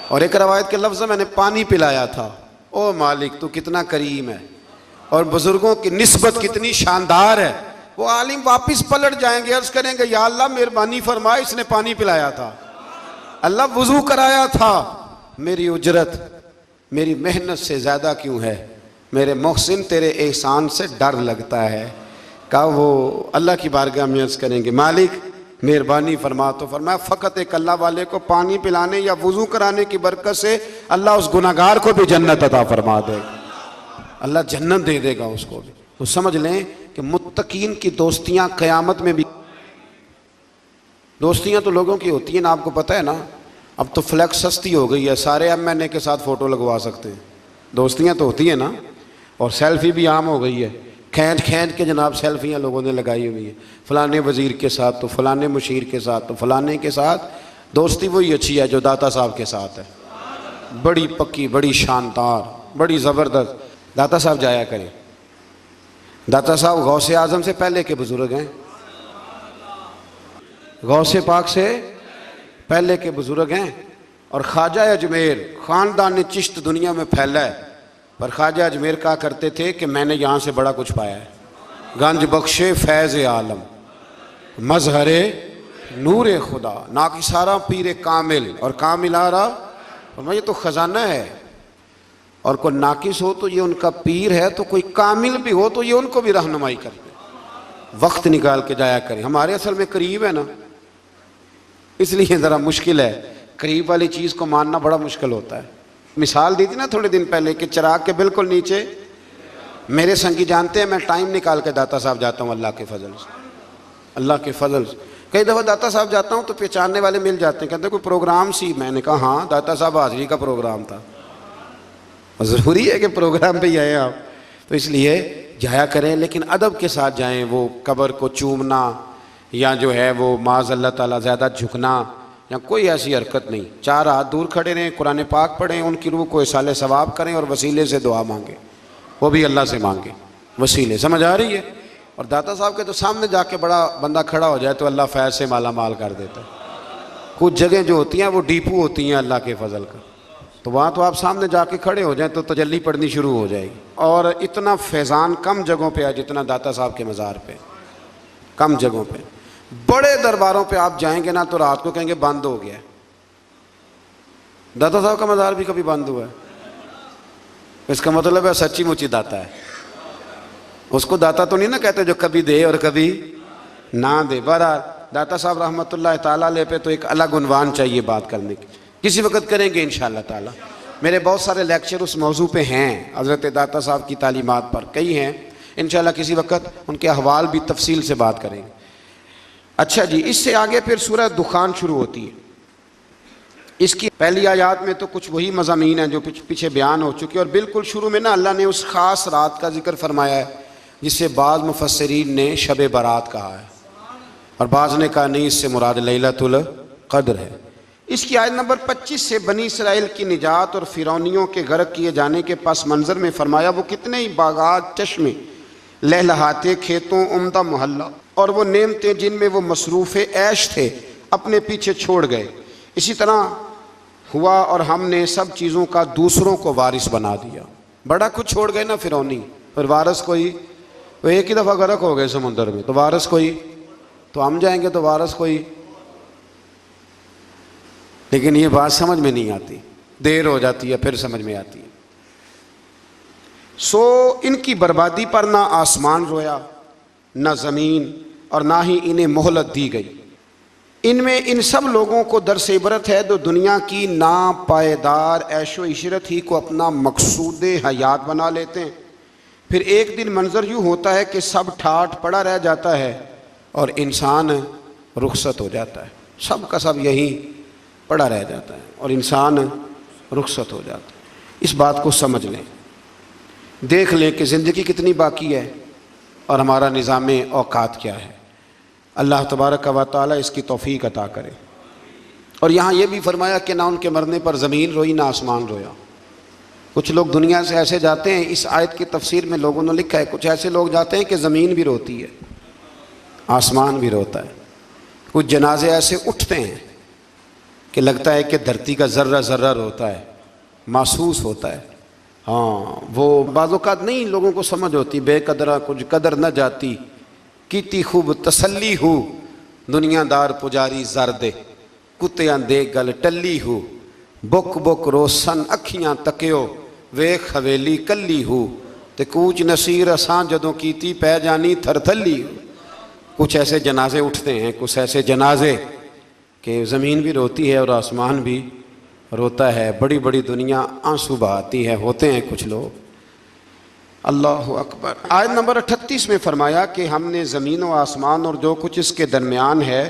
Speaker 1: اور ایک روایت کے لفظ میں نے پانی پلایا تھا۔ او مالک تو کتنا کریم ہے، اور بزرگوں کی نسبت کتنی شاندار ہے۔ وہ عالم واپس پلٹ جائیں گے، عرض کریں گے یا اللہ مہربانی فرما، اس نے پانی پلایا تھا، اللہ وضو کرایا تھا، میری اجرت میری محنت سے زیادہ کیوں ہے؟ میرے محسن تیرے احسان سے ڈر لگتا ہے۔ کہا وہ اللہ کی بارگاہ میں عرض کریں گے مالک مہربانی فرما، تو فرمایا فقط ایک اللہ والے کو پانی پلانے یا وضو کرانے کی برکت سے اللہ اس گناہگار کو بھی جنت عطا فرما دے گا، اللہ جنت دے دے گا اس کو بھی۔ تو سمجھ لیں کہ متقین کی دوستیاں قیامت میں بھی، دوستیاں تو لوگوں کی ہوتی ہیں نا، آپ کو پتہ ہے نا، اب تو فلیکس سستی ہو گئی ہے، سارے ایم این اے کے ساتھ فوٹو لگوا سکتے ہیں، دوستیاں تو ہوتی ہیں نا، اور سیلفی بھی عام ہو گئی ہے، کھینچ کھینچ کے جناب سیلفیاں لوگوں نے لگائی ہوئی ہیں، فلانے وزیر کے ساتھ تو فلانے مشیر کے ساتھ تو فلانے کے ساتھ۔ دوستی وہی اچھی ہے جو داتا صاحب کے ساتھ ہے، بڑی پکی، بڑی شاندار، بڑی زبردست۔ داتا صاحب جایا کریں، داتا صاحب غوث اعظم سے پہلے کے بزرگ ہیں، غوث پاک سے پہلے کے بزرگ ہیں، اور خواجہ اجمیر خاندان چشت دنیا میں پھیلا ہے، پر خواجہ اجمیر کہا کرتے تھے کہ میں نے یہاں سے بڑا کچھ پایا ہے، گنج بخشے فیض عالم، مظہر نور خدا، ناکسارا پیر کامل، اور کامل آرا، اور یہ تو خزانہ ہے، اور کوئی ناقص ہو تو یہ ان کا پیر ہے، تو کوئی کامل بھی ہو تو یہ ان کو بھی رہنمائی کرتے۔ وقت نکال کے جایا کریں، ہمارے اصل میں قریب ہے نا، اس لیے ذرا مشکل ہے، قریب والی چیز کو ماننا بڑا مشکل ہوتا ہے۔ مثال دی تھی نا تھوڑے دن پہلے کہ چراغ کے بالکل نیچے، میرے سنگی جانتے ہیں میں ٹائم نکال کے داتا صاحب جاتا ہوں اللہ کے فضل سے، اللہ کے فضل سے۔ کئی دفعہ داتا صاحب جاتا ہوں تو پہچاننے والے مل جاتے ہیں، کہتے ہیں کوئی پروگرام سی؟ میں نے کہا ہاں داتا صاحب حاضری کا پروگرام تھا، ضروری ہے کہ پروگرام پہ ہی آئے آپ، تو اس لیے جایا کریں، لیکن ادب کے ساتھ جائیں۔ وہ قبر کو چومنا یا جو ہے وہ معاذ اللہ تعالیٰ زیادہ جھکنا یا کوئی ایسی حرکت نہیں، چار ہاتھ دور کھڑے رہیں، قرآن پاک پڑھیں، ان کی روح کو اصالِ ثواب کریں، اور وسیلے سے دعا مانگیں، وہ بھی اللہ سے مانگیں وسیلے۔ سمجھ آ رہی ہے؟ اور داتا صاحب کے تو سامنے جا کے بڑا بندہ کھڑا ہو جائے تو اللہ فیض سے مالا مال کر دیتا ہے۔ کچھ جگہیں جو ہوتی ہیں وہ ڈیپو ہوتی ہیں اللہ کے فضل کا، تو وہاں تو آپ سامنے جا کے کھڑے ہو جائیں تو تجلی پڑنی شروع ہو جائے گی۔ اور اتنا فیضان کم جگہوں پہ ہے جتنا داتا صاحب کے مزار پہ، کم جگہوں پہ۔ بڑے درباروں پہ آپ جائیں گے نا تو رات کو کہیں گے بند ہو گیا ہے۔ داتا صاحب کا مزار بھی کبھی بند ہوا ہے، اس کا مطلب ہے سچی مچی داتا ہے، اس کو داتا تو نہیں نا کہتے جو کبھی دے اور کبھی نہ دے۔ بہرحال داتا صاحب رحمۃ اللہ تعالیٰ علیہ پہ تو ایک الگ عنوان چاہیے بات کرنے کی، کسی وقت کریں گے انشاءاللہ تعالیٰ۔ میرے بہت سارے لیکچر اس موضوع پہ ہیں، حضرت داتا صاحب کی تعلیمات پر کئی ہیں، انشاءاللہ کسی وقت ان کے احوال بھی تفصیل سے بات کریں گے۔ اچھا جی، اس سے آگے پھر سورہ دخان شروع ہوتی ہے۔ اس کی پہلی آیات میں تو کچھ وہی مضامین ہیں جو پیچھے بیان ہو چکے، اور بالکل شروع میں نا اللہ نے اس خاص رات کا ذکر فرمایا ہے جسے بعض مفسرین نے شب برات کہا ہے، اور بعض نے کہا نہیں، اس سے مراد لیلۃ القدر ہے۔ اس کی آیت نمبر 25 سے بنی اسرائیل کی نجات اور فرعونیوں کے غرق کیے جانے کے پس منظر میں فرمایا وہ کتنے ہی باغات، چشمے، لہلہاتے کھیتوں، عمدہ محلہ اور وہ نعمتیں جن میں وہ مصروف عیش تھے اپنے پیچھے چھوڑ گئے، اسی طرح ہوا اور ہم نے سب چیزوں کا دوسروں کو وارث بنا دیا۔ بڑا کچھ چھوڑ گئے نا فرعونی، پھر وارث کوئی، وہ ایک ہی دفعہ غرق ہو گئے سمندر میں، تو وارث کوئی، تو ہم جائیں گے تو وارث کوئی۔ لیکن یہ بات سمجھ میں نہیں آتی، دیر ہو جاتی ہے پھر سمجھ میں آتی ہے۔ سو ان کی بربادی پر نہ آسمان رویا، نہ زمین، اور نہ ہی انہیں مہلت دی گئی۔ ان میں ان سب لوگوں کو درس عبرت ہے جو دنیا کی ناپائیدار عیش و عشرت ہی کو اپنا مقصود حیات بنا لیتے ہیں۔ پھر ایک دن منظر یوں ہوتا ہے کہ سب ٹھاٹھ پڑا رہ جاتا ہے اور انسان رخصت ہو جاتا ہے، سب کا سب یہیں پڑا رہ جاتا ہے اور انسان رخصت ہو جاتا ہے۔ اس بات کو سمجھ لیں، دیکھ لیں کہ زندگی کتنی باقی ہے اور ہمارا نظام اوقات کیا ہے۔ اللہ تبارک و تعالی اس کی توفیق عطا کرے۔ اور یہاں یہ بھی فرمایا کہ نہ ان کے مرنے پر زمین روئی نہ آسمان رویا۔ کچھ لوگ دنیا سے ایسے جاتے ہیں، اس آیت کی تفسیر میں لوگوں نے لکھا ہے کچھ ایسے لوگ جاتے ہیں کہ زمین بھی روتی ہے، آسمان بھی روتا ہے۔ کچھ جنازے ایسے اٹھتے ہیں کہ لگتا ہے کہ دھرتی کا ذرہ ذرہ روتا ہے، محسوس ہوتا ہے۔ ہاں، وہ بعض اوقات نہیں لوگوں کو سمجھ ہوتی، بے قدرہ کچھ قدر نہ جاتی، کیتی خوب تسلی ہو، دنیا دار پجاری زردے، کتیاں دے گل ٹلی ہو، بک بک روسن اکھیاں تکیو، ویکھ حویلی کلی ہو، تے کوچ نصیر اساں جدوں کیتی پہ جانی تھر تھلی ہو۔ کچھ ایسے جنازے اٹھتے ہیں، کچھ ایسے جنازے کہ زمین بھی روتی ہے اور آسمان بھی روتا ہے، بڑی بڑی دنیا آنسو بہاتی ہے، ہوتے ہیں کچھ لوگ۔ اللہ اکبر۔ آیت نمبر 38 میں فرمایا کہ ہم نے زمین و آسمان اور جو کچھ اس کے درمیان ہے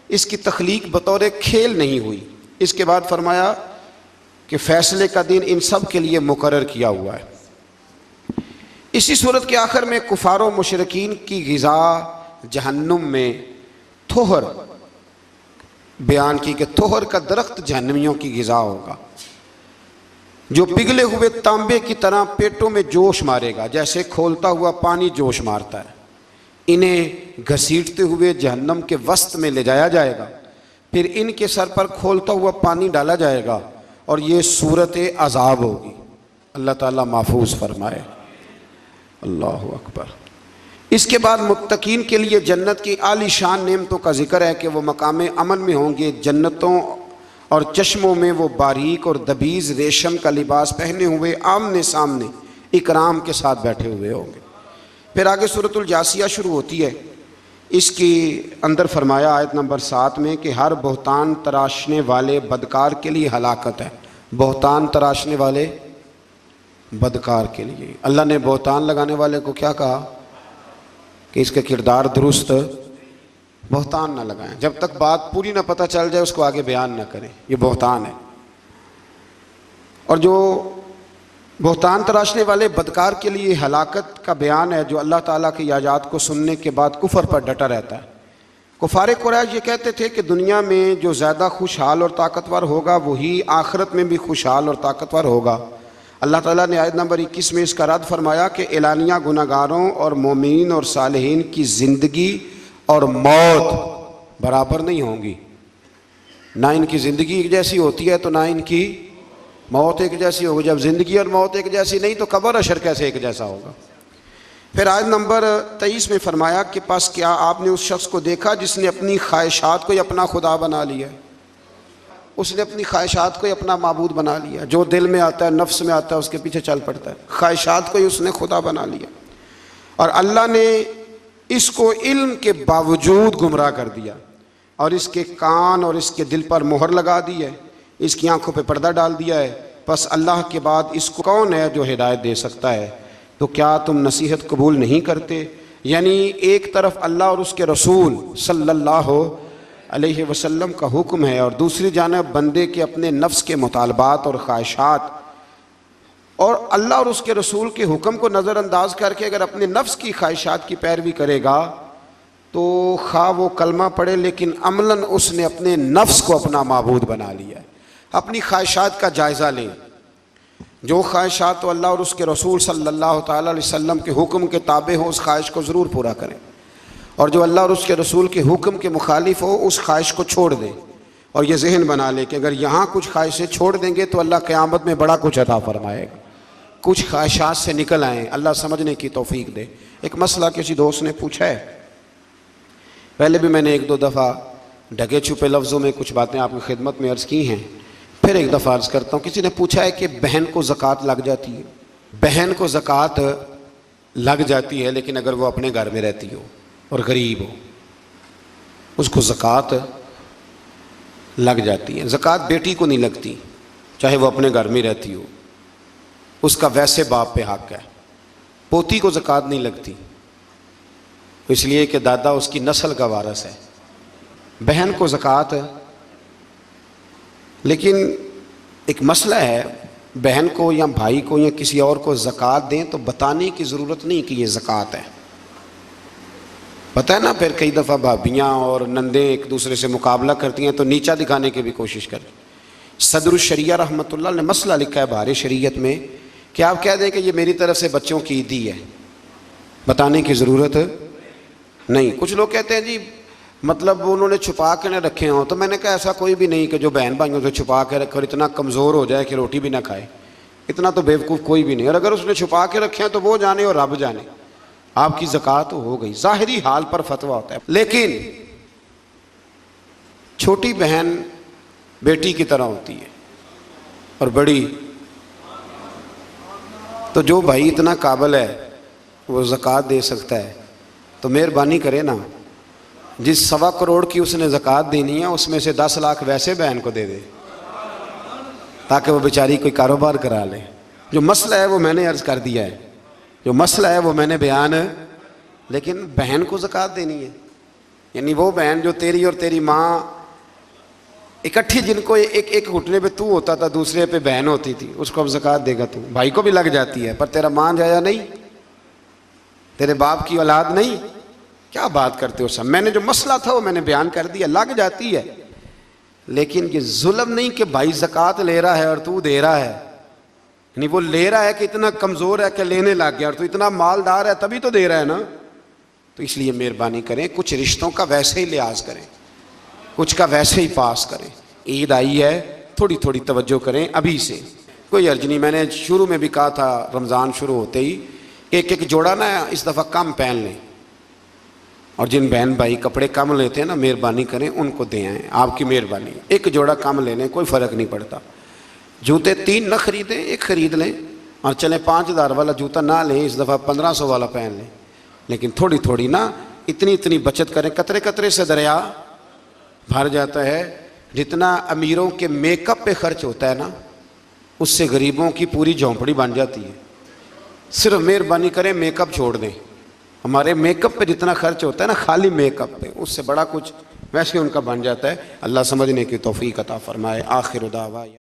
Speaker 1: اس کی تخلیق بطور کھیل نہیں ہوئی۔ اس کے بعد فرمایا کہ فیصلے کا دن ان سب کے لیے مقرر کیا ہوا ہے۔ اسی صورت کے آخر میں کفار و مشرکین کی غذا جہنم میں تھوہر بیان کی کہ تھوہر کا درخت جہنمیوں کی غذا ہوگا جو پگھلے ہوئے تانبے کی طرح پیٹوں میں جوش مارے گا، جیسے کھولتا ہوا پانی جوش مارتا ہے۔ انہیں گھسیٹتے ہوئے جہنم کے وسط میں لے جایا جائے گا، پھر ان کے سر پر کھولتا ہوا پانی ڈالا جائے گا اور یہ صورت عذاب ہوگی۔ اللہ تعالیٰ محفوظ فرمائے۔ اللہ اکبر۔ اس کے بعد متقین کے لیے جنت کی عالی شان نعمتوں کا ذکر ہے کہ وہ مقام امن میں ہوں گے۔ جنتوں اور چشموں میں وہ باریک اور دبیز ریشم کا لباس پہنے ہوئے آمنے سامنے اکرام کے ساتھ بیٹھے ہوئے ہوں گے۔ پھر آگے سورۃ الجاثیہ شروع ہوتی ہے۔ اس کی اندر فرمایا آیت نمبر 7 میں کہ ہر بہتان تراشنے والے بدکار کے لیے ہلاکت ہے۔ بہتان تراشنے والے بدکار کے لیے اللہ نے بہتان لگانے والے کو کیا کہا کہ اس کا کردار درست بہتان نہ لگائیں، جب تک بات پوری نہ پتہ چل جائے اس کو آگے بیان نہ کریں، یہ بہتان ہے۔ اور جو بہتان تراشنے والے بدکار کے لیے ہلاکت کا بیان ہے جو اللہ تعالیٰ کی آیات کو سننے کے بعد کفر پر ڈٹا رہتا ہے۔ کفار قریش یہ کہتے تھے کہ دنیا میں جو زیادہ خوشحال اور طاقتور ہوگا وہی آخرت میں بھی خوشحال اور طاقتور ہوگا۔ اللہ تعالیٰ نے آیت نمبر 21 میں اس کا رد فرمایا کہ اعلانیہ گناہگاروں اور مومنین اور صالحین کی زندگی اور موت برابر نہیں ہوں گی، نہ ان کی زندگی ایک جیسی ہوتی ہے تو نہ ان کی موت ایک جیسی ہوگی۔ جب زندگی اور موت ایک جیسی نہیں تو قبر حشر کیسے ایک جیسا ہوگا۔ پھر آیت نمبر 23 میں فرمایا کہ پس کیا آپ نے اس شخص کو دیکھا جس نے اپنی خواہشات کو ہی اپنا خدا بنا لیا؟ اس نے اپنی خواہشات کو ہی اپنا معبود بنا لیا، جو دل میں آتا ہے نفس میں آتا ہے اس کے پیچھے چل پڑتا ہے، خواہشات کو ہی اس نے خدا بنا لیا۔ اور اللہ نے اس کو علم کے باوجود گمراہ کر دیا اور اس کے کان اور اس کے دل پر مہر لگا دی ہے، اس کی آنکھوں پہ پردہ ڈال دیا ہے۔ پس اللہ کے بعد اس کو کون ہے جو ہدایت دے سکتا ہے؟ تو کیا تم نصیحت قبول نہیں کرتے؟ یعنی ایک طرف اللہ اور اس کے رسول صلی اللہ علیہ وسلم کا حکم ہے اور دوسری جانب بندے کے اپنے نفس کے مطالبات اور خواہشات، اور اللہ اور اس کے رسول کے حکم کو نظر انداز کر کے اگر اپنے نفس کی خواہشات کی پیروی کرے گا تو خواہ وہ کلمہ پڑھے لیکن عملاً اس نے اپنے نفس کو اپنا معبود بنا لیا ہے۔ اپنی خواہشات کا جائزہ لیں، جو خواہشات تو اللہ اور اس کے رسول صلی اللہ تعالیٰ علیہ وسلم کے حکم کے تابع ہو اس خواہش کو ضرور پورا کریں، اور جو اللہ اور اس کے رسول کے حکم کے مخالف ہو اس خواہش کو چھوڑ دیں۔ اور یہ ذہن بنا لے کہ اگر یہاں کچھ خواہشیں چھوڑ دیں گے تو اللہ قیامت میں بڑا کچھ عطا فرمائے گا۔ کچھ خواہشات سے نکل آئیں، اللہ سمجھنے کی توفیق دے۔ ایک مسئلہ کسی دوست نے پوچھا ہے، پہلے بھی میں نے ایک دو دفعہ ڈھکے چھپے لفظوں میں کچھ باتیں آپ کی خدمت میں عرض کی ہیں، پھر ایک دفعہ عرض کرتا ہوں۔ کسی نے پوچھا ہے کہ بہن کو زکوٰۃ لگ جاتی ہے؟ بہن کو زکوٰۃ لگ جاتی ہے لیکن اگر وہ اپنے گھر میں رہتی ہو اور غریب ہو، اس کو زکوٰۃ لگ جاتی ہے۔ زکوٰۃ بیٹی کو نہیں لگتی، چاہے وہ اپنے گھر میں رہتی ہو، اس کا ویسے باپ پہ حق ہے۔ پوتی کو زکوٰۃ نہیں لگتی، اس لیے کہ دادا اس کی نسل کا وارث ہے۔ بہن کو زکوٰۃ، لیکن ایک مسئلہ ہے، بہن کو یا بھائی کو یا کسی اور کو زکوٰۃ دیں تو بتانے کی ضرورت نہیں کہ یہ زکوٰۃ ہے۔ پتہ ہے نا، پھر کئی دفعہ بھابیاں اور نندیں ایک دوسرے سے مقابلہ کرتی ہیں تو نیچا دکھانے کی بھی کوشش کریں۔ صدر الشریعہ رحمۃ اللہ نے مسئلہ لکھا ہے بہار شریعت میں کہ آپ کہہ دیں کہ یہ میری طرف سے بچوں کی عیدی ہے، بتانے کی ضرورت نہیں۔ کچھ لوگ کہتے ہیں جی مطلب انہوں نے چھپا کے نہ رکھے ہوں، تو میں نے کہا ایسا کوئی بھی نہیں کہ جو بہن بھائیوں سے چھپا کے رکھے اور اتنا کمزور ہو جائے کہ روٹی بھی نہ کھائے، اتنا تو بیوقوف کوئی بھی نہیں۔ اور اگر اس نے چھپا کے رکھے ہیں تو وہ جانے اور رب جانے، آپ کی زکوٰۃ ہو گئی۔ ظاہری حال پر فتویٰ ہوتا ہے، لیکن چھوٹی بہن بیٹی کی طرح ہوتی ہے اور بڑی، تو جو بھائی اتنا قابل ہے وہ زکوٰۃ دے سکتا ہے تو مہربانی کرے نا، جس 1.25 کروڑ کی اس نے زکوٰۃ دینی ہے اس میں سے 10 لاکھ ویسے بہن کو دے دے تاکہ وہ بیچاری کوئی کاروبار کرا لے۔ جو مسئلہ ہے وہ میں نے عرض کر دیا ہے، جو مسئلہ ہے وہ میں نے بیان، لیکن بہن کو زکوٰۃ دینی ہے، یعنی وہ بہن جو تیری اور تیری ماں اکٹھی، جن کو ایک گھٹنے پہ تو ہوتا تھا دوسرے پہ بہن ہوتی تھی، اس کو اب زکوٰۃ دے گا تو؟ بھائی کو بھی لگ جاتی ہے پر تیرا ماں جایا نہیں، تیرے باپ کی اولاد نہیں، کیا بات کرتے ہو سب؟ میں نے جو مسئلہ تھا وہ میں نے بیان کر دیا، لگ جاتی ہے، لیکن یہ ظلم نہیں کہ بھائی زکوٰۃ لے رہا ہے اور تو دے رہا ہے، یعنی وہ لے رہا ہے کہ اتنا کمزور ہے کہ لینے لگ گیا، اور تو اتنا مالدار ہے تبھی تو دے رہا ہے نا۔ تو اس لیے مہربانی کریں، کچھ رشتوں کا ویسے ہی لحاظ کریں، کچھ کا ویسے ہی پاس کریں۔ عید آئی ہے، تھوڑی تھوڑی توجہ کریں ابھی سے، کوئی عرض نہیں۔ میں نے شروع میں بھی کہا تھا رمضان شروع ہوتے ہی کہ ایک جوڑا نا اس دفعہ کم پہن لیں، اور جن بہن بھائی کپڑے کم لیتے ہیں نا مہربانی کریں ان کو دے آئیں، آپ کی مہربانی، ایک جوڑا کم لے لیں، کوئی فرق نہیں پڑتا۔ جوتے 3 نہ خریدیں، ایک خرید لیں، اور چلیں 5000 والا جوتا نہ لیں، اس دفعہ 1500 والا پہن لیں، لیکن تھوڑی تھوڑی نا اتنی بچت کریں۔ قطرے قطرے سے دریا بھر جاتا ہے، جتنا امیروں کے میک اپ پہ خرچ ہوتا ہے نا اس سے غریبوں کی پوری جھونپڑی بن جاتی ہے۔ صرف مہربانی کریں میک اپ چھوڑ دیں، ہمارے میک اپ پہ جتنا خرچ ہوتا ہے نا خالی میک اپ پہ، اس سے بڑا کچھ ویسے ان کا بن جاتا ہے۔ اللہ سمجھنے کی توفیق عطا فرمائے۔ آخر دعوانا